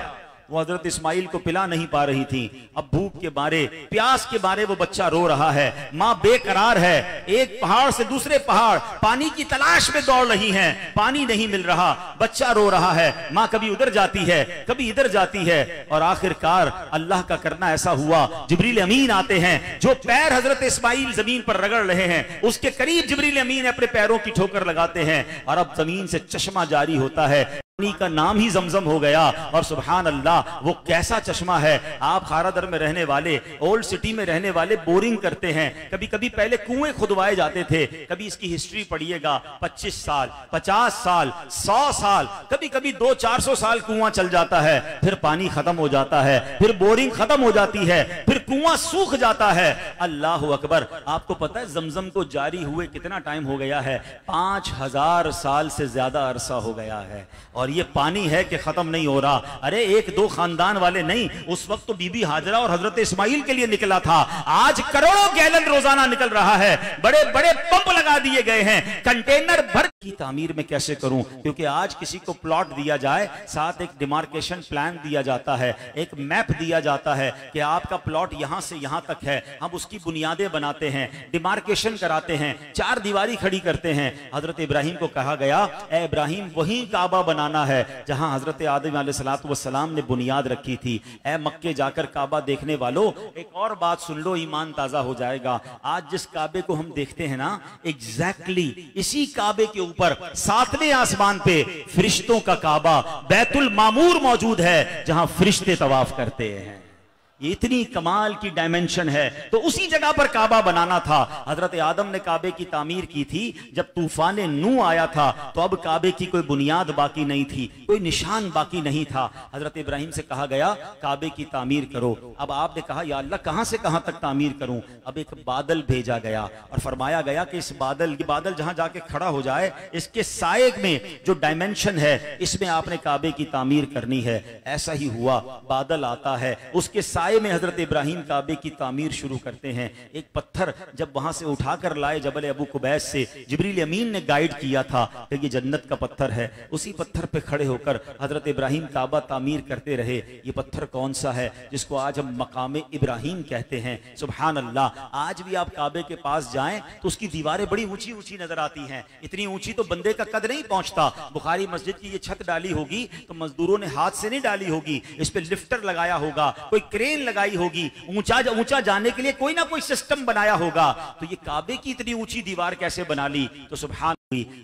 वो हजरत इस्माइल को पिला नहीं पा रही थी। अब भूख के मारे, प्यास के मारे वो बच्चा रो रहा है, माँ बेकरार है, एक पहाड़ से दूसरे पहाड़ पानी की तलाश में दौड़ रही हैं, पानी नहीं मिल रहा, बच्चा रो रहा है, माँ कभी उधर जाती है, कभी इधर जाती है, और आखिरकार अल्लाह का करना ऐसा हुआ, जिब्रील अमीन आते हैं, जो पैर हजरत इस्माइल जमीन पर रगड़ रहे हैं, उसके करीब जिब्रील अमीन अपने पैरों की ठोकर लगाते हैं, और अब जमीन से चश्मा जारी होता है। पानी का नाम ही जमजम हो गया। और सुभान अल्लाह, वो कैसा चश्मा है। आप खारादर में रहने वाले, ओल्ड सिटी में रहने वाले बोरिंग करते हैं, कभी कभी पहले कुएं खुदवाए जाते थे, कभी इसकी हिस्ट्री पढ़िएगा, 25 साल, 50 साल, 100 साल, कभी कभी 200-400 साल कुआं चल जाता है, फिर पानी खत्म हो जाता है, फिर बोरिंग खत्म हो जाती है, फिर कुआं सूख जाता है। अल्लाह अकबर। आपको पता है जमजम को जारी हुए कितना टाइम हो गया है? 5000 साल से ज्यादा अरसा हो गया है, और ये पानी है कि खत्म नहीं हो रहा। अरे एक दो खानदान वाले नहीं, उस वक्त तो बीबी हाजरा और हजरत इस्माइल के लिए निकला था, आज करोड़ों गैलन रोजाना निकल रहा है, बड़े बड़े पंप लगा दिए गए हैं, कंटेनर भर की तामीर में कैसे करूं? क्योंकि आज किसी को प्लॉट दिया जाए, साथ एक डिमार्केशन प्लान दिया जाता है, एक मैप दिया जाता है कि आपका प्लॉट यहां से यहां तक है, हम उसकी बुनियादें बनाते हैं, डिमार्केशन कराते हैं, 4 दीवारी खड़ी करते हैं। हजरत इब्राहिम को कहा गया, ए इब्राहिम वहीं काबा बनाना है जहां हजरत आदम अलैहिस्सलाम ने बुनियाद रखी थी। ए मक्के जाकर काबा देखने वालों, एक और बात सुन लो, ईमान ताजा हो जाएगा। आज जिस काबे को हम देखते हैं ना, एग्जैक्टली इसी काबे के ऊपर 7वें आसमान पे फरिश्तों का काबा बैतुल मामूर मौजूद है, जहां फरिश्ते तवाफ करते हैं। ये इतनी कमाल की डायमेंशन है। तो उसी जगह पर काबा बनाना था। हजरत आदम ने काबे की तामीर की थी, जब तूफान नू आया था तो अब काबे की कोई बुनियाद बाकी नहीं थी, कोई निशान बाकी नहीं था। हजरत इब्राहिम से कहा गया, काबे की तामीर करो। अब आपने कहा, या अल्लाह कहां से कहां तक तामीर करूं? अब एक बादल भेजा गया और फरमाया गया कि इस बादल जहां जाके खड़ा हो जाए, इसके साए में जो डायमेंशन है, इसमें आपने काबे की तामीर करनी है। ऐसा ही हुआ, बादल आता है, उसके साए साए में हजरत इब्राहीम काबे की तामीर शुरू करते हैं। एक पत्थर जब वहां से उठाकर लाए जबल अबू कुबैस से, जिब्रील अमीन ने गाइड किया था कि ये जन्नत का पत्थर है, उसी पत्थर पे खड़े होकर हजरत इब्राहीम काबा तामीर करते रहे। ये पत्थर कौन सा है जिसको आज हम मकाम इब्राहीम कहते हैं। सुभान अल्लाह, आज भी आप काबे के पास जाएं तो उसकी दीवारें बड़ी ऊंची ऊंची नजर आती हैं। इतनी ऊंची तो बंदे का कद नहीं पहुंचता। बुखारी मस्जिद की ये छत डाली होगी तो मजदूरों ने हाथ से नहीं डाली होगी, इस पे लिफ्टर लगाया होगा, कोई क्रेन लगाई होगी, ऊंचा जाने के लिए कोई ना कोई सिस्टम बनाया होगा। तो ये काबे की इतनी ऊंची दीवार कैसे बना ली? तो सुभान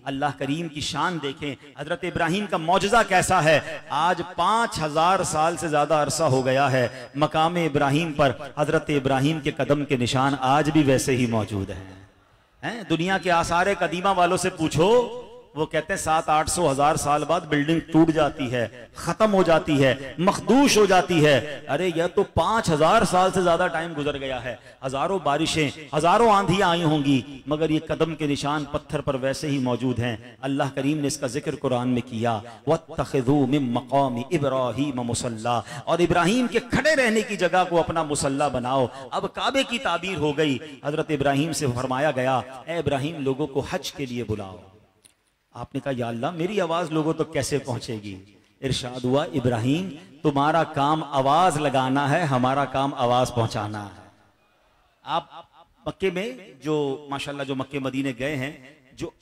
अल्लाह करीम की शान देखें, हजरत इब्राहीम का मौजज़ा कैसा है। आज 5000 साल से ज्यादा अरसा हो गया है, मकाम इब्राहीम पर हजरत इब्राहीम के कदम के निशान आज भी वैसे ही मौजूद हैं। दुनिया के आसारे कदीमा वालों से पूछो, वो कहते हैं 700-800 साल बाद बिल्डिंग टूट जाती है, खत्म हो जाती है, मखदूश हो जाती है। अरे यह तो 5000 साल से ज्यादा टाइम गुजर गया है। हजारों बारिशें, हजारों आंधियां आई होंगी, मगर ये कदम के निशान पत्थर पर वैसे ही मौजूद हैं। अल्लाह करीम ने इसका जिक्र कुरान में किया, वत्तखिज़ू मिन मक़ामि इब्राहीम मुसल्ला, और इब्राहीम के खड़े रहने की जगह को अपना मुसल्ला बनाओ। अब काबे की ताबीर हो गई। हजरत इब्राहीम से फरमाया गया, ए इब्राहीम लोगों को हज के लिए बुलाओ। आपने कहा, या अल्लाह मेरी आवाज लोगों तक कैसे पहुंचेगी? इरशाद हुआ, इब्राहीम तुम्हारा काम आवाज लगाना है, हमारा काम आवाज पहुंचाना है। आप मक्के में जो माशाल्लाह जो मक्के मदीने गए हैं, जो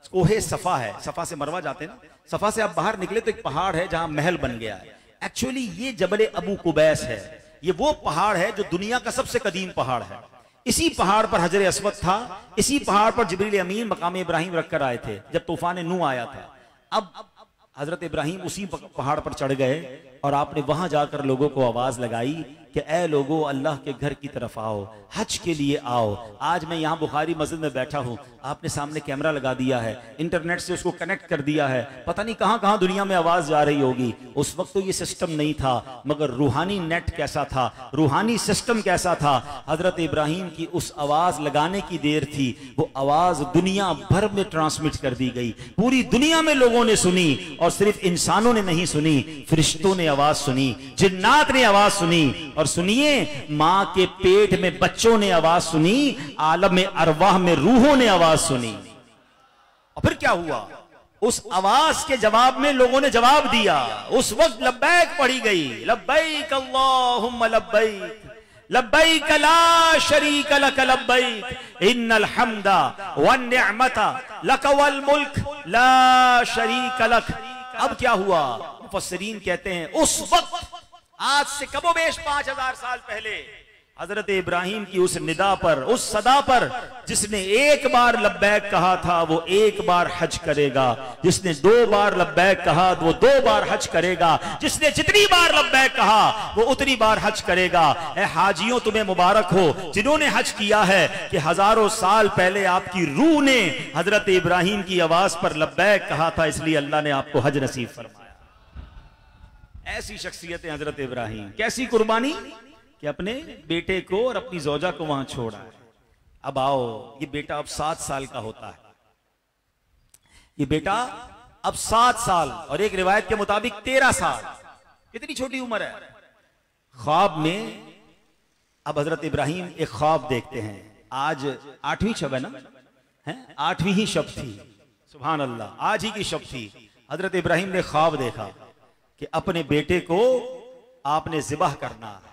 कोहे सफा है, सफा से मरवा जाते हैं ना, सफा से आप बाहर निकले तो एक पहाड़ है जहां महल बन गया है। एक्चुअली ये जबल अबू कुबैस है। ये वो पहाड़ है जो दुनिया का सबसे कदीम पहाड़ है। इसी पहाड़ पर हजर अस्वद था, इसी पहाड़ पर जिब्रील अमीन मकाम इब्राहीम रखकर आए थे जब तूफान नूह आया था। अब हजरत इब्राहीम उसी पहाड़ पर चढ़ गए और आपने वहां जाकर लोगों को आवाज लगाई कि ए लोगों, अल्लाह के घर की तरफ आओ, हज के लिए आओ। आज मैं यहाँ बुखारी मस्जिद में बैठा हूँ, आपने सामने कैमरा लगा दिया है, इंटरनेट से उसको कनेक्ट कर दिया है, पता नहीं कहाँ कहाँ दुनिया में आवाज जा रही होगी। उस वक्त तो ये सिस्टम नहीं था, मगर रूहानी नेट कैसा था, रूहानी सिस्टम कैसा था। हजरत इब्राहीम की उस आवाज लगाने की देर थी, वो आवाज दुनिया भर में ट्रांसमिट कर दी गई। पूरी दुनिया में लोगों ने सुनी, और सिर्फ इंसानों ने नहीं सुनी, फरिश्तों ने आवाज सुनी, जिन्नात ने आवाज सुनी। और सुनिए, मां के पेट में बच्चों ने आवाज सुनी, आलम में अरवाह में रूहों ने आवाज सुनी। और फिर क्या हुआ? उस आवाज के जवाब में लोगों ने जवाब दिया। उस वक्त लब्बैक पढ़ी गई, लब्बैक अल्लाहुम्मा लब्बैक, लब्बैक ला शरीक लक लब्बैक, इन्नल हम्दा वन निअमता लक वल मुल्क ला शरीक लक। अब क्या हुआ? मुफस्सिरीन कहते हैं उस वक्त, आज से कमोबेश 5000 साल पहले, हजरत इब्राहीम की उस निदा पर, उस सदा पर, जिसने एक बार लब्बैक कहा था वो एक बार हज करेगा, जिसने 2 बार लब्बैक कहा वो 2 बार हज करेगा, जिसने जितनी बार लब्बैक कहा वो उतनी बार हज करेगा। ए हाजियों, तुम्हें मुबारक हो जिन्होंने हज किया है कि हजारों साल पहले आपकी रूह ने हजरत इब्राहीम की आवाज पर लब्बैक कहा था, इसलिए अल्लाह ने आपको हज नसीब फरमाया। ऐसी शख्सियत है हजरत इब्राहीम। कैसी कुर्बानी कि अपने बेटे को और अपनी जोजा को वहां छोड़ा है। अब आओ, ये बेटा अब 7 साल का होता है। ये बेटा अब 7 साल और एक रिवायत के मुताबिक 13 साल, कितनी छोटी उम्र है। ख्वाब में अब हजरत इब्राहीम एक ख्वाब देखते हैं। आज 8वीं शब है ना, है 8वीं ही शब थी। सुभान अल्लाह, आज ही की शब थी। हजरत इब्राहीम ने ख्वाब देखा कि अपने बेटे को आपने जिबाह करना है।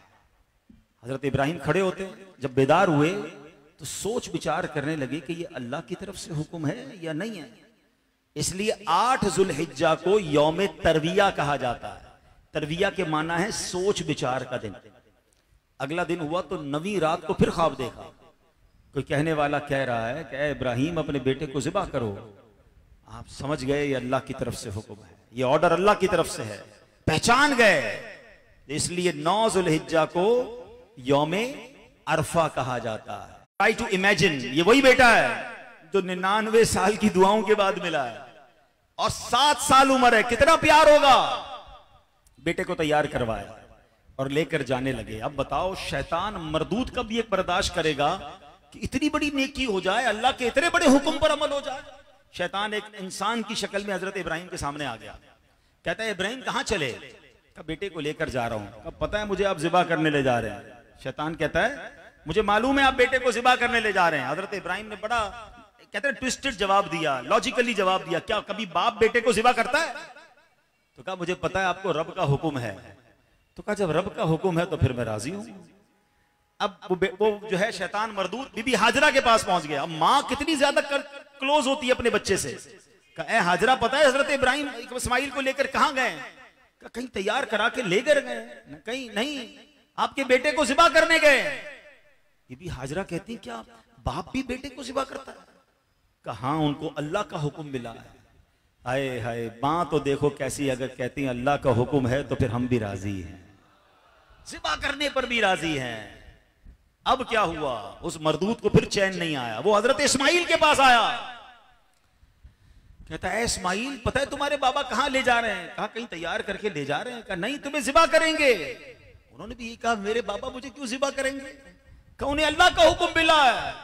हजरत इब्राहीम खड़े होते, जब बेदार हुए तो सोच विचार करने लगे कि ये अल्लाह की तरफ से हुक्म है या नहीं है। इसलिए 8 जुल्हिज्जा को यौम तरविया कहा जाता है। तरविया के माना है सोच विचार का दिन। अगला दिन हुआ तो 9वीं रात को फिर ख्वाब देखा। कोई कहने वाला कह रहा है कि इब्राहीम अपने बेटे को जिबा करो। आप समझ गए ये अल्लाह की तरफ से हुक्म है, ये ऑर्डर अल्लाह की तरफ से है, पहचान गए। इसलिए 9 जुल्हिज्जा को यौमे अरफा कहा जाता है। ट्राई टू इमेजिन, ये वही बेटा है जो 99 साल की दुआओं के बाद मिला है और 7 साल उम्र है। कितना प्यार होगा। बेटे को तैयार करवाया और लेकर जाने लगे। अब बताओ, शैतान मरदूद कब ये बर्दाश्त करेगा कि इतनी बड़ी नेकी हो जाए, अल्लाह के इतने बड़े हुक्म पर अमल हो जाए। शैतान एक इंसान की शक्ल में हजरत इब्राहीम के सामने आ गया। कहता है, इब्राहीम कहां चले? बेटे को लेकर जा रहा हूं, कब पता है मुझे आप ज़िबा करने ले जा रहे हैं। शैतान कहता है मुझे मालूम है आप बेटे को ज़िबा करने ले जा रहे हैं। हजरत इब्राहिम ने बड़ा कहते हैं ट्विस्टेड जवाब दिया, लॉजिकली जवाब दिया, क्या कभी बाप बेटे को ज़िबा करता है? तो कहा मुझे पता है आपको रब का हुक्म है। तो कहा जब रब का हुक्म है तो फिर मैं राजी हूं। अब वो जो है शैतान मरदूद बीबी हाजरा के पास पहुंच गया। अब माँ कितनी ज्यादा क्लोज होती है अपने बच्चे से। कहा हाजरा पता है हजरत इब्राहिम इस्माइल को लेकर कहां गए? कहीं तैयार करा के ले कर गए, कहीं नहीं, आपके बेटे को ज़िबा करने गए। बीबी हाजरा कहती क्या बाप भी बेटे को ज़िबा करता है? कहा उनको अल्लाह का हुक्म मिला है। हाय हाय, मां तो देखो कैसी, अगर कहती हैं अल्लाह का हुक्म है तो फिर हम भी राजी हैं, ज़िबा करने पर भी राजी हैं। अब क्या हुआ, उस मरदूद को फिर चैन नहीं आया। वो हजरत इस्माइल के पास आया, कहता है इस्माइल पता है तुम्हारे बाबा कहां ले जा रहे हैं? कहा कहीं तैयार करके ले जा रहे हैं। कहा नहीं तुम्हें ज़िबा करेंगे। उन्होंने भी कहा मेरे बाबा मुझे क्यों ज़िबा करेंगे? कहा उन्हें अल्लाह का हुक्म मिला है।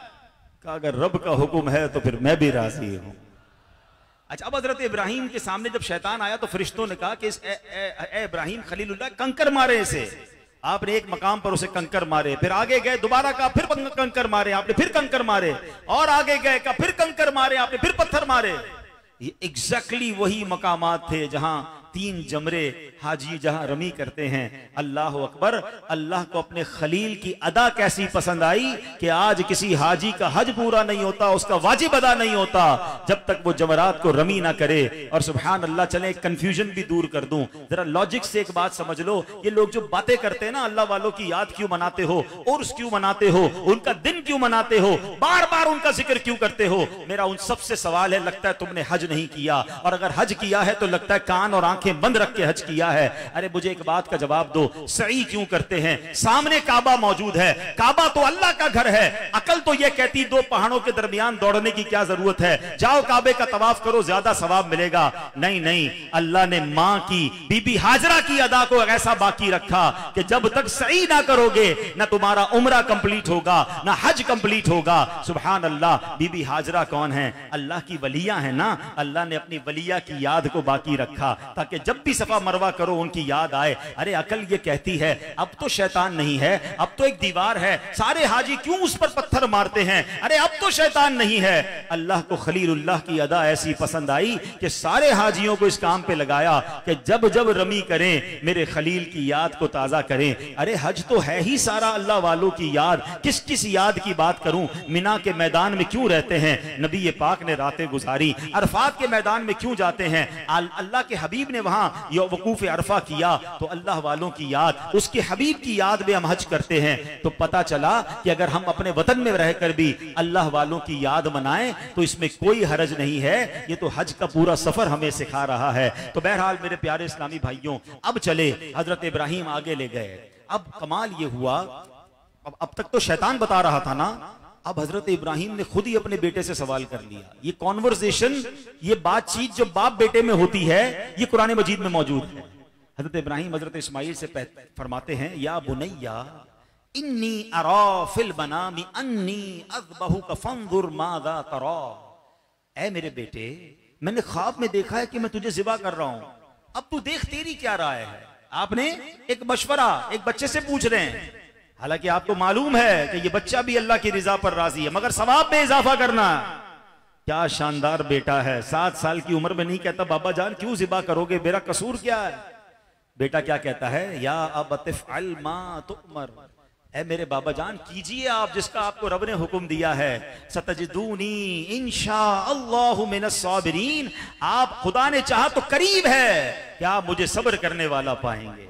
कहा अगर रब का हुक्म है तो फिर मैं भी राजी हूं। अच्छा, अब हजरत इब्राहिम के सामने जब शैतान आया तो फरिश्तों ने कहा कि इब्राहिम खलीलुल्लाह कंकर मारे इसे। आपने एक मकाम पर उसे कंकर मारे, फिर आगे गए दोबारा कहा फिर कंकर मारे, आपने फिर कंकर मारे, और आगे गए कहा फिर कंकर मारे, आपने फिर पत्थर मारे। ये एग्जैक्टली वही मकामात थे जहां 3 जमरे हाजी जहां रमी करते हैं। अल्लाह अकबर। अल्लाह को अपने खलील की अदा कैसी पसंद आई कि आज किसी हाजी का हज पूरा नहीं होता, उसका वाजिब अदा नहीं होता जब तक वो जमरात को रमी ना करे। और सुभान अल्लाह, चले कंफ्यूजन भी दूर कर दूं, जरा लॉजिक से एक बात समझ लो। ये लोग जो बातें करते हैं ना, अल्लाह वालों की याद क्यों मनाते हो, उर्स क्यों मनाते हो, उनका दिन क्यों मनाते हो, बार बार उनका जिक्र क्यों करते हो? मेरा उन सबसे सवाल है, लगता है तुमने हज नहीं किया, और अगर हज किया है तो लगता है कान और आंखें बंद रख के हज किया है। अरे मुझे एक बात का जवाब दो, सई क्यों करते हैं? सामने काबा मौजूद है, काबा तो अल्लाह का घर है। अकल तो यह कहती 2 पहाड़ों के दरमियान दौड़ने की क्या जरूरत है, जाओ काबे का तवाफ करो, ज्यादा सवाब मिलेगा। नहीं नहीं, अल्लाह ने मां की, बीबी हाजरा की अदा को ऐसा बाकी रखा कि जब तक सई ना करोगे ना तुम्हारा उम्रा कंप्लीट होगा, ना हज कंप्लीट होगा। सुभान अल्लाह। बीबी हाजरा कौन है? अल्लाह की वलिया है ना। अल्लाह ने अपनी वलिया की याद को बाकी रखा ताकि जब भी सफा मरवा करो उनकी याद आए। अरे अकल ये कहती है अब तो शैतान नहीं है, अब तो एक दीवार है, सारे हाजी क्यों उस पर पत्थर मारते हैं? अरे अब तो शैतान नहीं है। अल्लाह को खलीलुल्लाह की अदा ऐसी पसंद आई कि सारे हाजियों को इस काम पे लगाया कि जब जब रमी करें मेरे खलील की याद को ताजा करें। अरे हज तो है ही सारा अल्लाह वालों की याद, किस किस याद की बात करूं? मिना के मैदान में क्यों रहते हैं? नबी पाक ने रातें गुजारी। अरफात के मैदान में क्यों जाते हैं? अल्लाह के हबीब ने वहां वकूफ अरफा किया तो अल्लाह वालों की याद, उसके हबीब की याद में हम हज करते हैं। तो पता चला कि अगर हम अपने वतन में रहकर भी अल्लाह वालों की याद मनाएं तो इसमें कोई हरज नहीं है। ये तो हज का पूरा सफर हमें सिखा रहा है। तो बहरहाल मेरे प्यारे इस्लामी भाइयों, अब चले हजरत इब्राहिम आगे ले गए। अब कमाल ये हुआ, अब तक तो शैतान बता रहा था ना, अब हजरत इब्राहिम ने खुद ही अपने बेटे से सवाल कर लिया। ये कॉन्वर्सेशन, ये बातचीत जो बाप बेटे में होती है, ये कुरान मजीद में मौजूद है। हजरत इब्राहिम हजरत इस्माइल से फरमाते हैं, या बुनैया इन्नी अरा फिल मनामी अन्नी अज़बहुका फंजुर माज़ा तरा। ऐ मेरे बेटे, मैंने ख्वाब में देखा है कि मैं तुझे ज़िबा कर रहा हूं, अब तू देख तेरी क्या राय है। आपने एक मशवरा एक बच्चे से पूछ रहे हैं, हालांकि आपको मालूम है कि ये बच्चा भी अल्लाह की रिजा पर राजी है, मगर सवाब में इजाफा करना। क्या शानदार बेटा है, 7 साल की उम्र में नहीं कहता बाबा जान क्यों ज़िबा करोगे, मेरा कसूर क्या है? बेटा क्या कहता है? या अबतिफ़अल मा तुअमर। ऐ मेरे बाबा जान कीजिए आप जिसका आपको रब ने हुक्म दिया है। सतजिदूनी इंशाअल्लाहु मिनस साबिरीन। आप खुदा ने चाहा तो करीब है कि आप मुझे सब्र करने वाला पाएंगे।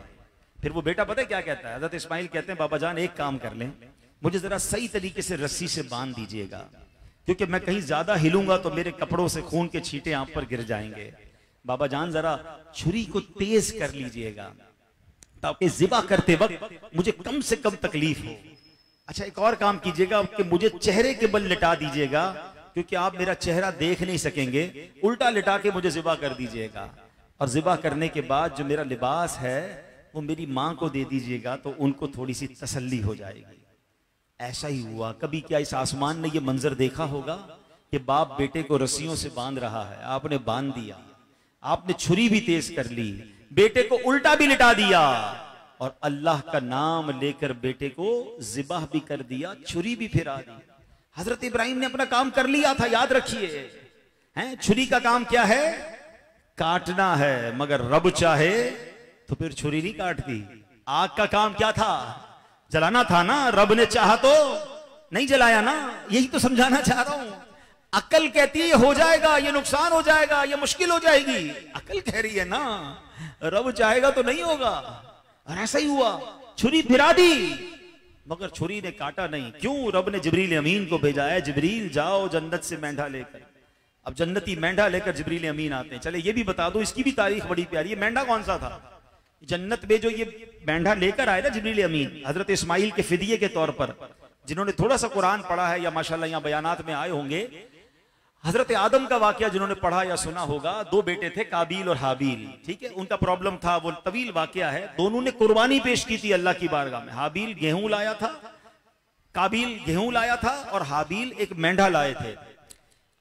फिर वो बेटा पता है क्या कहता है? हज़रत इस्माइल कहते हैं बाबा जान एक काम कर लें, मुझे जरा सही तरीके से रस्सी से बांध दीजिएगा, क्योंकि मैं कहीं ज्यादा हिलूंगा तो मेरे कपड़ों से खून के छींटे आप पर गिर जाएंगे। बाबा जान जरा छुरी को तेज कर लीजिएगा ताकि ज़िबा करते वक्त मुझे कम से कम तकलीफ हो। अच्छा एक और काम कीजिएगा कि मुझे चेहरे के बल लिटा दीजिएगा, क्योंकि आप मेरा चेहरा देख नहीं सकेंगे, उल्टा लिटा के मुझे ज़िबा कर दीजिएगा। और ज़िबा करने के बाद जो मेरा लिबास है वो मेरी मां को दे दीजिएगा तो उनको थोड़ी सी तसल्ली हो जाएगी। ऐसा ही हुआ। कभी क्या इस आसमान ने ये मंजर देखा होगा कि बाप बेटे को रस्सियों से बांध रहा है? आपने बांध दिया, आपने छुरी भी तेज कर ली, बेटे को उल्टा भी लिटा दिया और अल्लाह का नाम लेकर बेटे को ज़िबाह भी कर दिया, छुरी भी फिरा दी। हजरत इब्राहिम ने अपना काम कर लिया था, याद रखिए। हैं, छुरी का काम क्या है? काटना है, मगर रब चाहे तो फिर छुरी नहीं काटती। आग का काम क्या था? जलाना था ना। रब ने चाहा तो नहीं जलाया ना। यही तो समझाना चाह रहा हूं। अकल कहती है हो जाएगा, ये नुकसान हो जाएगा, ये मुश्किल हो जाएगी। अकल कह रही है ना रब चाहेगा तो नहीं होगा। और ऐसा ही हुआ, छुरी फिरा दी मगर छुरी ने काटा नहीं। क्यों? रब ने जिब्रील अमीन को भेजा है, जिब्रील जाओ जन्नत से मेंढा लेकर। अब जन्नती मेंढा लेकर जिब्रील अमीन आते हैं। चले ये भी बता दो, इसकी भी तारीख बड़ी प्यारी है। मेंढा कौन सा था? जन्नत में जो ये मेंढा लेकर आए ना जिब्रील अमीन, हजरत इस्माइल के फिदिये के तौर पर, जिन्होंने थोड़ा सा कुरान पढ़ा है या माशाल्लाह यहाँ बयानात में आए होंगे, हजरत आदम का वाकया जिन्होंने पढ़ा या सुना होगा, दो बेटे थे काबिल और हाबिल। ठीक है, उनका प्रॉब्लम था, वो तवील वाकया है। दोनों ने कुर्बानी पेश की थी अल्लाह की बारगाह में। हाबिल गेहूं लाया था, काबिल गेहूं लाया था, और हाबिल एक मेंढा लाए थे।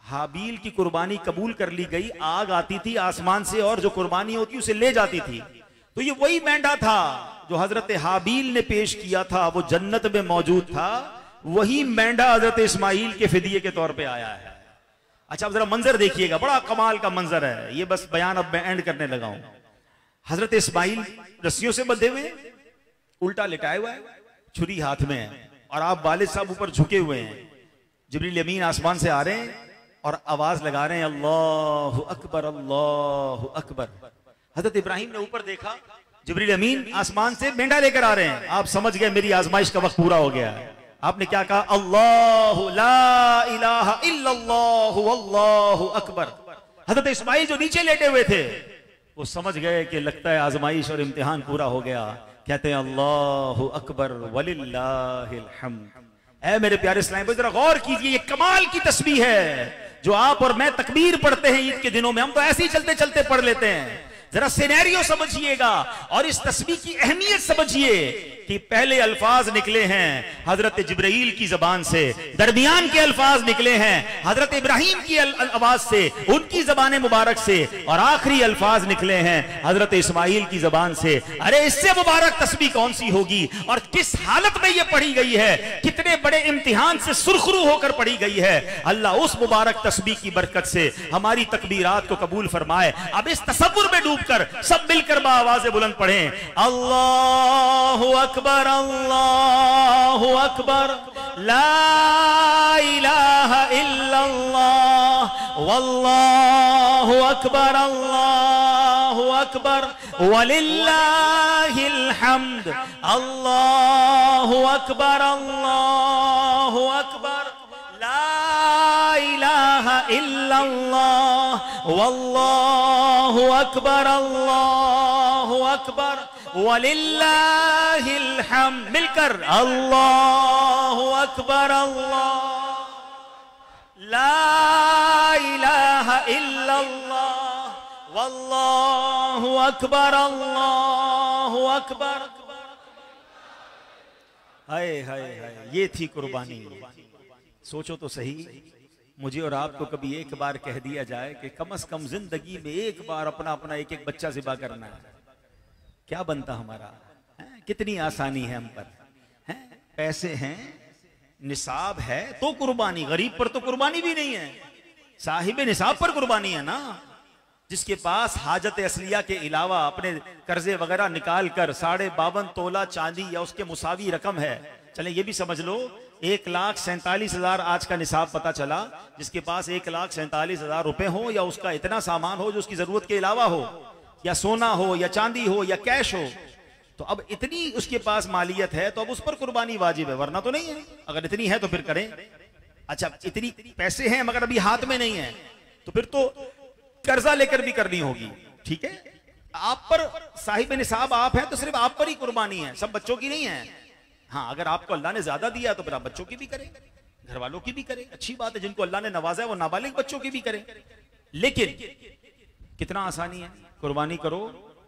हाबिल की कुर्बानी कबूल कर ली गई, आग आती थी आसमान से और जो कुर्बानी होती उसे ले जाती थी। तो ये वही मेंढा था जो हजरत हाबिल ने पेश किया था, वो जन्नत में मौजूद था। वही मेंढा हजरत इस्माइल के फिदिये के तौर पे आया है। अच्छा, अब जरा मंजर देखिएगा, बड़ा कमाल का मंजर है ये। बस बयान अब मैं एंड करने लगा हूं। हजरत इस्माइल रस्सियों से बंधे हुए, उल्टा लिटाए हुआ है, छुरी हाथ में है, और आप वालिद साहब ऊपर झुके हुए हैं। जिब्रील अमीन आसमान से आ रहे हैं और आवाज लगा रहे हैं अल्लाहु अकबर, अल्लाहु अकबर। हजरत इब्राहिम ने ऊपर देखा, जिब्रील अमीन आसमान से मेंढा लेकर आ रहे हैं। आप समझ गए मेरी आजमाइश का वक्त पूरा हो गया है। आपने क्या कहा? अल्लाहु ला इलाहा इल्लल्लाहु अल्लाहु अकबर। हजरत इस्माइल जो नीचे लेटे हुए थे वो समझ गए कि लगता है आजमाइश और इम्तिहान पूरा हो गया। कहते हैं अल्लाहु अकबर वलिल्लाहिल हम्द। ऐ मेरे प्यारे इस्लाम भाई, जरा गौर कीजिए, ये कमाल की तस्बीह है जो आप और मैं तकबीर पढ़ते हैं ईद के दिनों में। हम तो ऐसे ही चलते चलते पढ़ लेते हैं। जरा सिनेरियो समझिएगा और इस तस्बीह की अहमियत समझिए कि पहले अल्फाज निकले हैं हजरत जिब्राइल की जबान से, दरमियान के अल्फाज निकले हैं हजरत इब्राहिम की आवाज से, उनकी जबान मुबारक से, और आखिरी अल्फाज निकले हैं हजरत इस्माइल की जबान से। अरे इससे मुबारक तस्बीह कौन सी होगी? और किस हालत में यह पढ़ी गई है, कितने बड़े इम्तिहान से सुरखरू होकर पढ़ी गई है। अल्लाह उस मुबारक तस्बीह की बरकत से हमारी तकबीरात को कबूल फरमाए। अब इस तसव्वुर में डूबकर सब मिलकर बाआवाज़ बुलंद पढ़ें, अल्लाहु अकबर, अल्लाहु अकबर, ला इलाहा इल्लल्लाह, वल्लाहु अकबर, अल्लाहु अकबर, वलिल्लाहिल हम्द, अल्लाहु अकबर, अल्लाहु अकबर, ला इलाहा इल्लल्लाह, वल्लाहु अकबर, अल्लाहु अकबर, वलिल्लाहिल हम्द। मिलकर अल्लाहु अकबर, अल्लाह, ला इलाहा इल्लल्लाह, वल्लाहु अकबर, अल्लाहु अकबर। हाय हाय हाय, ये थी कुर्बानी। सोचो तो सही, मुझे और आपको कभी एक बार कह दिया जाए कि कम से कम जिंदगी में एक बार अपना अपना एक एक बच्चा ज़िबा करना है, क्या बनता हमारा? कितनी आसानी है हम पर। पैसे हैं, निसाब है तो कुर्बानी। गरीब पर तो कुर्बानी भी नहीं है, साहिब निसाब पर कुर्बानी है ना। जिसके पास हाजत असलिया के अलावा अपने कर्जे वगैरह निकाल कर 52.5 तोला चांदी या उसके मुसावी रकम है। चले ये भी समझ लो, 1,47,000 आज का निसाब पता चला। जिसके पास 1,47,000 रुपए हो या उसका इतना सामान हो जो उसकी जरूरत के अलावा हो, या सोना हो या चांदी हो या कैश हो, तो अब इतनी उसके पास मालियत है तो अब उस पर कुर्बानी वाजिब है, वरना तो नहीं है। अगर इतनी है तो फिर करें। अच्छा, इतनी पैसे हैं मगर अभी हाथ में नहीं है तो फिर तो कर्जा लेकर भी करनी होगी। ठीक है, आप पर साहिब निसाब आप हैं तो सिर्फ आप पर ही कुर्बानी है, सब बच्चों की नहीं है। हाँ, अगर आपको अल्लाह ने ज्यादा दिया तो फिर आप बच्चों की भी करें, घर वालों की भी करें, अच्छी बात है। जिनको अल्लाह ने नवाजा है वो नाबालिग बच्चों की भी करें। लेकिन कितना आसानी है, कुर्बानी करो,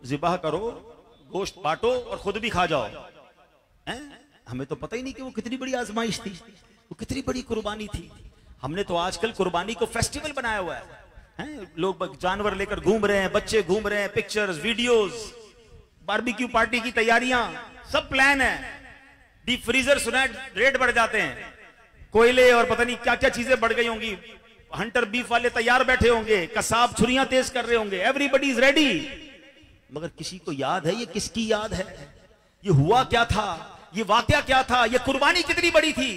ज़िबाह करो, गोश्त बांटो और खुद भी खा जाओ। हमें तो पता ही नहीं कि वो कितनी बड़ी आजमाइश थी, वो कितनी बड़ी कुर्बानी थी। हमने तो आजकल कुर्बानी को फेस्टिवल बनाया हुआ है। हैं, लोग जानवर लेकर घूम रहे हैं, बच्चे घूम रहे हैं, पिक्चर्स, वीडियोस, बारबेक्यू पार्टी की तैयारियां, सब प्लान है। डीप फ्रीजर सुना रेट बढ़ जाते हैं, कोयले और पता नहीं क्या क्या चीजें बढ़ गई होंगी, हंटर बीफ वाले तैयार बैठे होंगे, कसाब छुरियां तेज कर रहे होंगे, एवरीबडी इज रेडी। मगर किसी को याद है ये किसकी याद है, ये हुआ क्या था, ये वाकया क्या था, ये कुर्बानी कितनी बड़ी थी।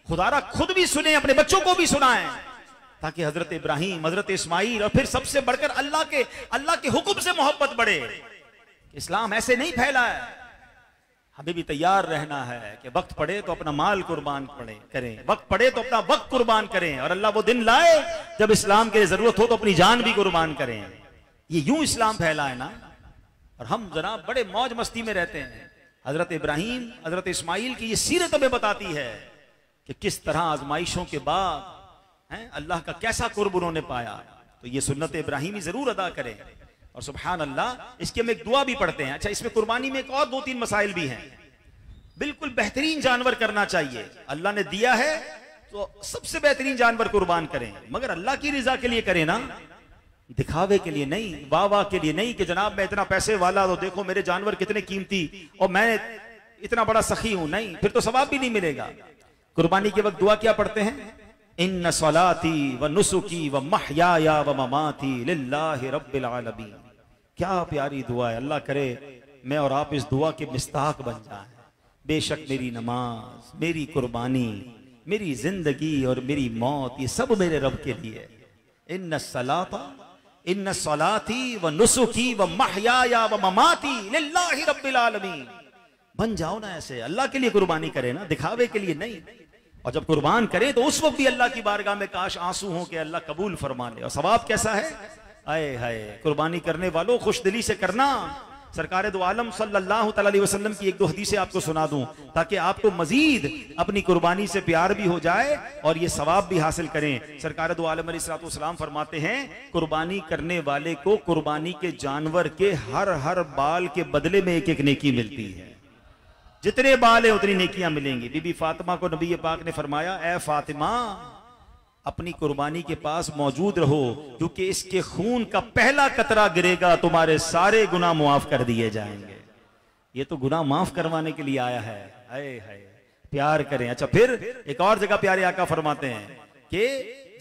खुदारा खुद भी सुने, अपने बच्चों को भी सुनाएं, ताकि हजरत इब्राहिम, हजरत इस्माइल और फिर सबसे बढ़कर अल्लाह के हुक्म से मोहब्बत बढ़े। इस्लाम ऐसे नहीं फैला है। हमें भी तैयार रहना है कि वक्त पड़े तो अपना माल कुर्बान करें, वक्त पड़े तो अपना वक्त कुर्बान करें, और अल्लाह वो दिन लाए जब इस्लाम के लिए जरूरत हो तो अपनी जान भी कुर्बान करें। ये यूं इस्लाम फैला है ना, और हम जनाब बड़े मौज मस्ती में रहते हैं। हजरत इब्राहिम, हजरत इस्माइल की ये सीरत हमें बताती है कि किस तरह आजमाइशों के बाद अल्लाह का कैसा कुर्ब उन्होंने पाया। तो ये सुन्नत इब्राहिमी जरूर अदा करें। और सुभान अल्लाह, इसकी हम एक दुआ भी पढ़ते हैं। अच्छा, इसमें कुर्बानी में एक और 2-3 मसाइल भी हैं। बिल्कुल बेहतरीन जानवर करना चाहिए, अल्लाह ने दिया है तो सबसे बेहतरीन जानवर कुर्बान करें, मगर अल्लाह की रिजा के लिए करें ना, दिखावे के लिए नहीं, वाह वाह के लिए नहीं कि जनाब मैं इतना पैसे वाला तो देखो मेरे जानवर कितने कीमती और मैं इतना बड़ा सखी हूं। नहीं, फिर तो सवाब भी नहीं मिलेगा। कुर्बानी के वक्त दुआ क्या पढ़ते हैं? इन्ना सलाती व नुसुकी व महयाया व ममाती लिल्लाहि रब्बिल आलमीन। क्या प्यारी दुआ है। अल्लाह करे मैं और आप इस दुआ के मिस्ताक बन जाएं। बेशक मेरी नमाज, मेरी कुर्बानी, मेरी जिंदगी और मेरी मौत, ये सब मेरे रब के लिए। इन्ना सलाती व नुसुकी व महयाया व ममाती लिल्लाहि रब्बिल आलमीन। बन जाओ ना ऐसे, अल्लाह के लिए कुर्बानी करें ना, दिखावे के लिए नहीं। और जब कुर्बान करें तो उस वक्त भी अल्लाह की बारगाह में काश आंसू हो कि अल्लाह कबूल फरमा ले। और सवाब कैसा है, आए हाय, कुर्बानी करने वालों खुश दिली से करना। सरकार दो आलम सल्लल्लाहु अलैहि वसल्लम की 1-2 हदीसें आपको सुना दूं ताकि आपको मजीद अपनी कुर्बानी से प्यार भी हो जाए और ये सवाब भी हासिल करें। सरकार दो आलम अलैहिस्सलाम फरमाते हैं, कुर्बानी करने वाले को कुर्बानी के जानवर के हर बाल के बदले में एक नेकी मिलती है। जितने बाल है उतनी नेकियां मिलेंगी। बीबी फातिमा को नबी पाक ने फरमाया, ए फातिमा, अपनी कुर्बानी के पास मौजूद रहो, क्योंकि इसके खून का पहला कतरा गिरेगा तुम्हारे सारे गुनाह मुआफ कर दिए जाएंगे। ये तो गुनाह माफ करवाने के लिए आया है। हाय हाय, प्यार करें। अच्छा, फिर एक और जगह प्यारे आका फरमाते हैं कि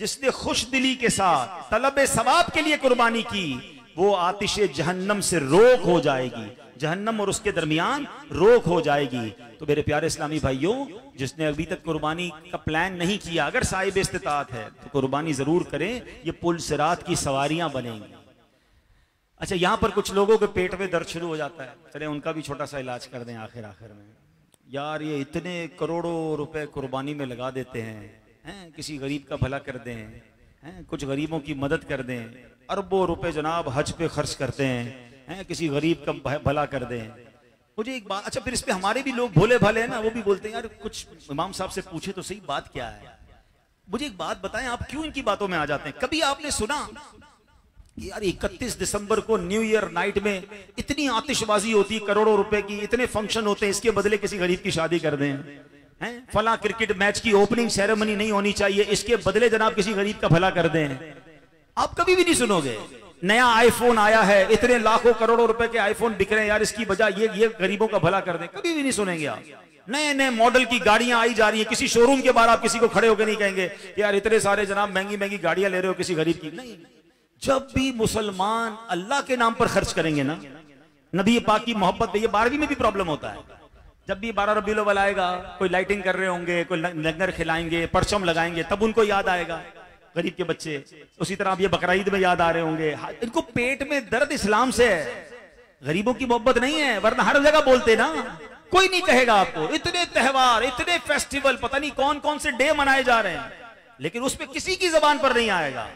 जिसने खुश दिली के साथ तलब सवाब के लिए कुर्बानी की, वो आतिश जहन्नम से रोक हो जाएगी, जहन्नम और उसके दरमियान रोक हो जाएगी। तो मेरे प्यारे इस्लामी भाइयों, जिसने अभी तक कुर्बानी का प्लान नहीं किया, अगर साहिब इस्तिताअत है तो कुर्बानी जरूर करें। ये पुल सिरात की सवारियां बनेंगी। अच्छा, यहां पर कुछ लोगों के पेट में दर्द शुरू हो जाता है, चले उनका भी छोटा सा इलाज कर दें आखिर में। यार, ये इतने करोड़ों रुपए कुर्बानी में लगा देते हैं, किसी गरीब का भला कर दें, कुछ गरीबों की मदद कर दें, अरबों रुपए जनाब हज पे खर्च करते हैं, किसी गरीब का भला कर दें। मुझे एक बात, अच्छा फिर इस पे हमारे भी लोग भोले भाले हैं ना, वो भी बोलते हैं यार कुछ इमाम साहब से पूछे तो सही बात क्या है। मुझे एक बात बताएं, आप क्यों इनकी बातों में आ जाते हैं? कभी आपने सुना कि यार 31 दिसंबर को न्यू ईयर नाइट में इतनी आतिशबाजी होती है, करोड़ों रुपए की, इतने फंक्शन होते हैं, इसके बदले किसी गरीब की शादी कर दें, फला क्रिकेट मैच की ओपनिंग सेरेमनी नहीं होनी चाहिए, इसके बदले जनाब किसी गरीब का भला कर दें। आप कभी भी नहीं सुनोगे। नया आईफोन आया है, इतने लाखों करोड़ों रुपए के आईफोन बिक रहे हैं, यार इसकी बजाय ये गरीबों का भला कर दें, कभी भी नहीं सुनेंगे आप। नए नए मॉडल की गाड़ियां आई जा रही है, किसी शोरूम के बाहर आप किसी को खड़े होकर नहीं कहेंगे यार इतने सारे जनाब महंगी महंगी गाड़ियां ले रहे हो किसी गरीब की। नहीं, जब भी मुसलमान अल्लाह के नाम पर खर्च करेंगे ना, नबी पाक की मोहब्बत में, ये 12वीं में भी प्रॉब्लम होता है। जब भी 12 रबीउल अव्वल आएगा, कोई लाइटिंग कर रहे होंगे, कोई लंगर खिलाएंगे, परचम लगाएंगे, तब उनको याद आएगा गरीब के बच्चे। उसी तरह अब ये बकरा ईद में याद आ रहे होंगे। इनको पेट में दर्द इस्लाम से है, गरीबों की मोहब्बत नहीं है। वरना हर जगह बोलते ना, कोई नहीं कहेगा आपको इतने त्योहार, इतने फेस्टिवल, पता नहीं कौन कौन से डे मनाए जा रहे हैं, लेकिन उसमें किसी की जबान पर नहीं आएगा।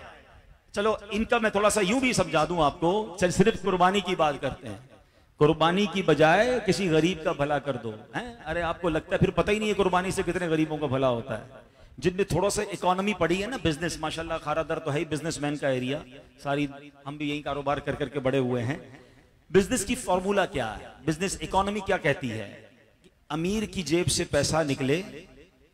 चलो, इनका मैं थोड़ा सा यूं भी समझा दूं आपको। चल, सिर्फ कुर्बानी की बात करते हैं, कुर्बानी की बजाय किसी गरीब का भला कर दो। अरे आपको लगता है फिर पता ही नहीं है कुर्बानी से कितने गरीबों का भला होता है। जिनमें थोड़ा सा इकोनॉमी पड़ी है ना, बिजनेस, माशाल्लाह खारादर तो है ही बिजनेसमैन का एरिया, सारी हम भी यही कारोबार कर करके बड़े हुए हैं। बिजनेस की फॉर्मूला क्या है, बिजनेस इकोनॉमी क्या कहती है? अमीर की जेब से पैसा निकले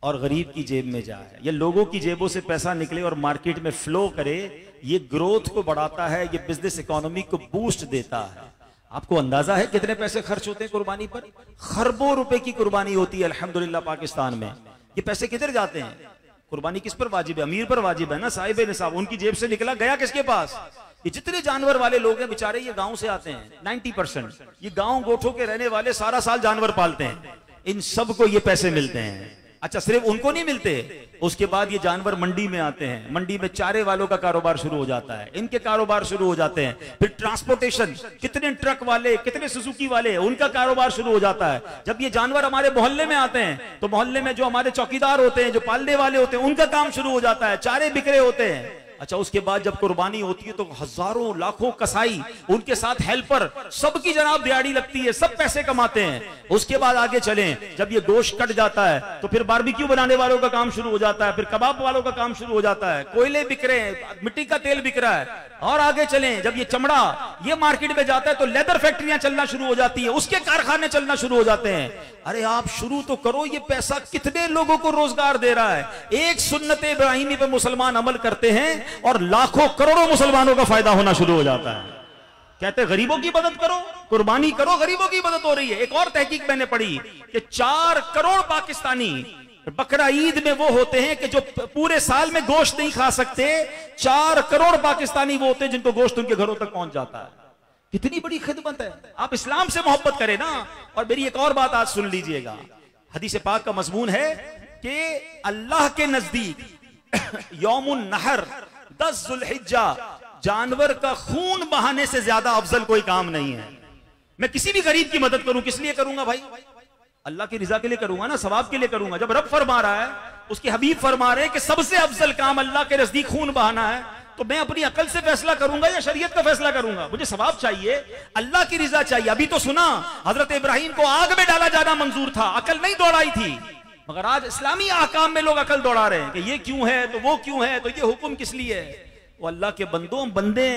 और गरीब की जेब में जाए, ये लोगों की जेबों से पैसा निकले और मार्केट में फ्लो करे, ये ग्रोथ को बढ़ाता है, ये बिजनेस इकोनॉमी को बूस्ट देता है। आपको अंदाजा है कितने पैसे खर्च होते हैं कुर्बानी पर? खरबों रुपए की कुर्बानी होती है अल्हम्दुलिल्लाह पाकिस्तान में। ये पैसे किधर जाते हैं? कुर्बानी किस पर वाजिब है? अमीर पर वाजिब है ना, साहिब निसाब। उनकी जेब से निकला, गया किसके पास? ये जितने जानवर वाले लोग हैं बेचारे, ये गांव से आते हैं 90%। ये गांव गोठों के रहने वाले सारा साल जानवर पालते हैं, इन सबको ये पैसे मिलते हैं। अच्छा, सिर्फ उनको नहीं मिलते, उसके बाद ये जानवर मंडी में आते हैं, मंडी में चारे वालों का कारोबार शुरू हो जाता है, इनके कारोबार शुरू हो जाते हैं। फिर ट्रांसपोर्टेशन, कितने ट्रक वाले, कितने सुजुकी वाले, उनका कारोबार शुरू हो जाता है। जब ये जानवर हमारे मोहल्ले में आते हैं तो मोहल्ले में जो हमारे चौकीदार होते हैं, जो पालने वाले होते हैं, उनका काम शुरू हो जाता है, चारे बिक्रे होते हैं। अच्छा, उसके बाद जब कुर्बानी होती है तो हजारों लाखों कसाई, उनके साथ हेल्पर, सबकी जनाब दिहाड़ी लगती है, सब पैसे कमाते हैं। उसके बाद आगे चलें, जब ये गोश्त कट जाता है तो फिर बारबेक्यू बनाने वालों का काम शुरू हो जाता है, फिर कबाब वालों का काम शुरू हो जाता है, कोयले बिक रहे हैं, मिट्टी का तेल बिक रहा है। और आगे चलें, जब ये चमड़ा ये मार्केट में जाता है तो लेदर फैक्ट्रियां चलना शुरू हो जाती है, उसके कारखाने चलना शुरू हो जाते हैं। अरे आप शुरू तो करो, ये पैसा कितने लोगों को रोजगार दे रहा है। एक सुन्नत इब्राहिमी पे मुसलमान अमल करते हैं और लाखों करोड़ों मुसलमानों का फायदा होना शुरू हो जाता है। कहते हैं गरीबों की मदद करो, कुर्बानी करो, गरीबों की मदद हो रही है। एक और तहकीक मैंने पढ़ी कि 4 करोड़ पाकिस्तानी बकरा ईद में वो होते हैं कि जो पूरे साल में गोश्त नहीं खा सकते। 4 करोड़ पाकिस्तानी वो होते हैं जिनको गोश्त उनके घरों तक पहुंच जाता है। कितनी बड़ी खिदमत है। आप इस्लाम से मोहब्बत करें ना। और मेरी एक और बात आज सुन लीजिएगा, हदीस पाक का मजमून है कि अल्लाह के नजदीक यौमुन नहर 10 जुल्हिज्जा जानवर का खून बहाने से ज्यादा अफजल कोई काम नहीं है। मैं किसी भी गरीब की मदद करूं, किस लिए करूंगा भाई? अल्लाह की रिजा के लिए करूंगा ना, सवाब के लिए करूंगा। जब रब फरमा रहा है, उसके हबीब फरमा रहे हैं कि सबसे अफजल काम अल्लाह के नजदीक खून बहाना है, तो मैं अपनी अकल से फैसला करूंगा या शरीयत का फैसला करूंगा? मुझे सवाब चाहिए, अल्लाह की रिजा चाहिए। अभी तो सुना, हजरत इब्राहिम को आग में डाला जाना मंजूर था, अकल नहीं दौड़ाई थी। मगर आज इस्लामी आकाम में लोग अकल दौड़ा रहे हैं कि ये क्यों है तो वो क्यों है, तो ये हुक्म किस लिए है। वो अल्लाह के बंदों बंदे,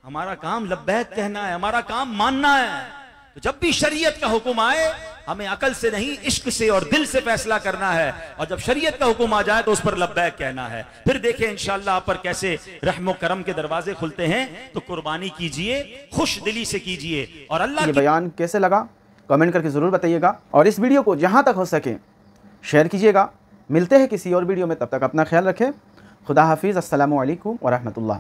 हमारा काम लब्बैक कहना है, हमारा काम मानना है। तो जब भी शरीयत का हुक्म आए, हमें अकल से नहीं इश्क से और दिल से फैसला करना है। और जब शरीयत का हुक्म आ जाए तो उस पर लब्बैक कहना है। फिर देखें इंशाअल्लाह आप पर कैसे रहमो करम के दरवाजे खुलते हैं। तो कुर्बानी कीजिए, खुश दिली से कीजिए। और अल्लाह ये बयान कैसे लगा कमेंट करके जरूर बताइएगा, और इस वीडियो को जहां तक हो सके शेयर कीजिएगा। मिलते हैं किसी और वीडियो में, तब तक अपना ख्याल रखें। खुदा हाफिज़। अस्सलामु अलैकुम व रहमतुल्लाह।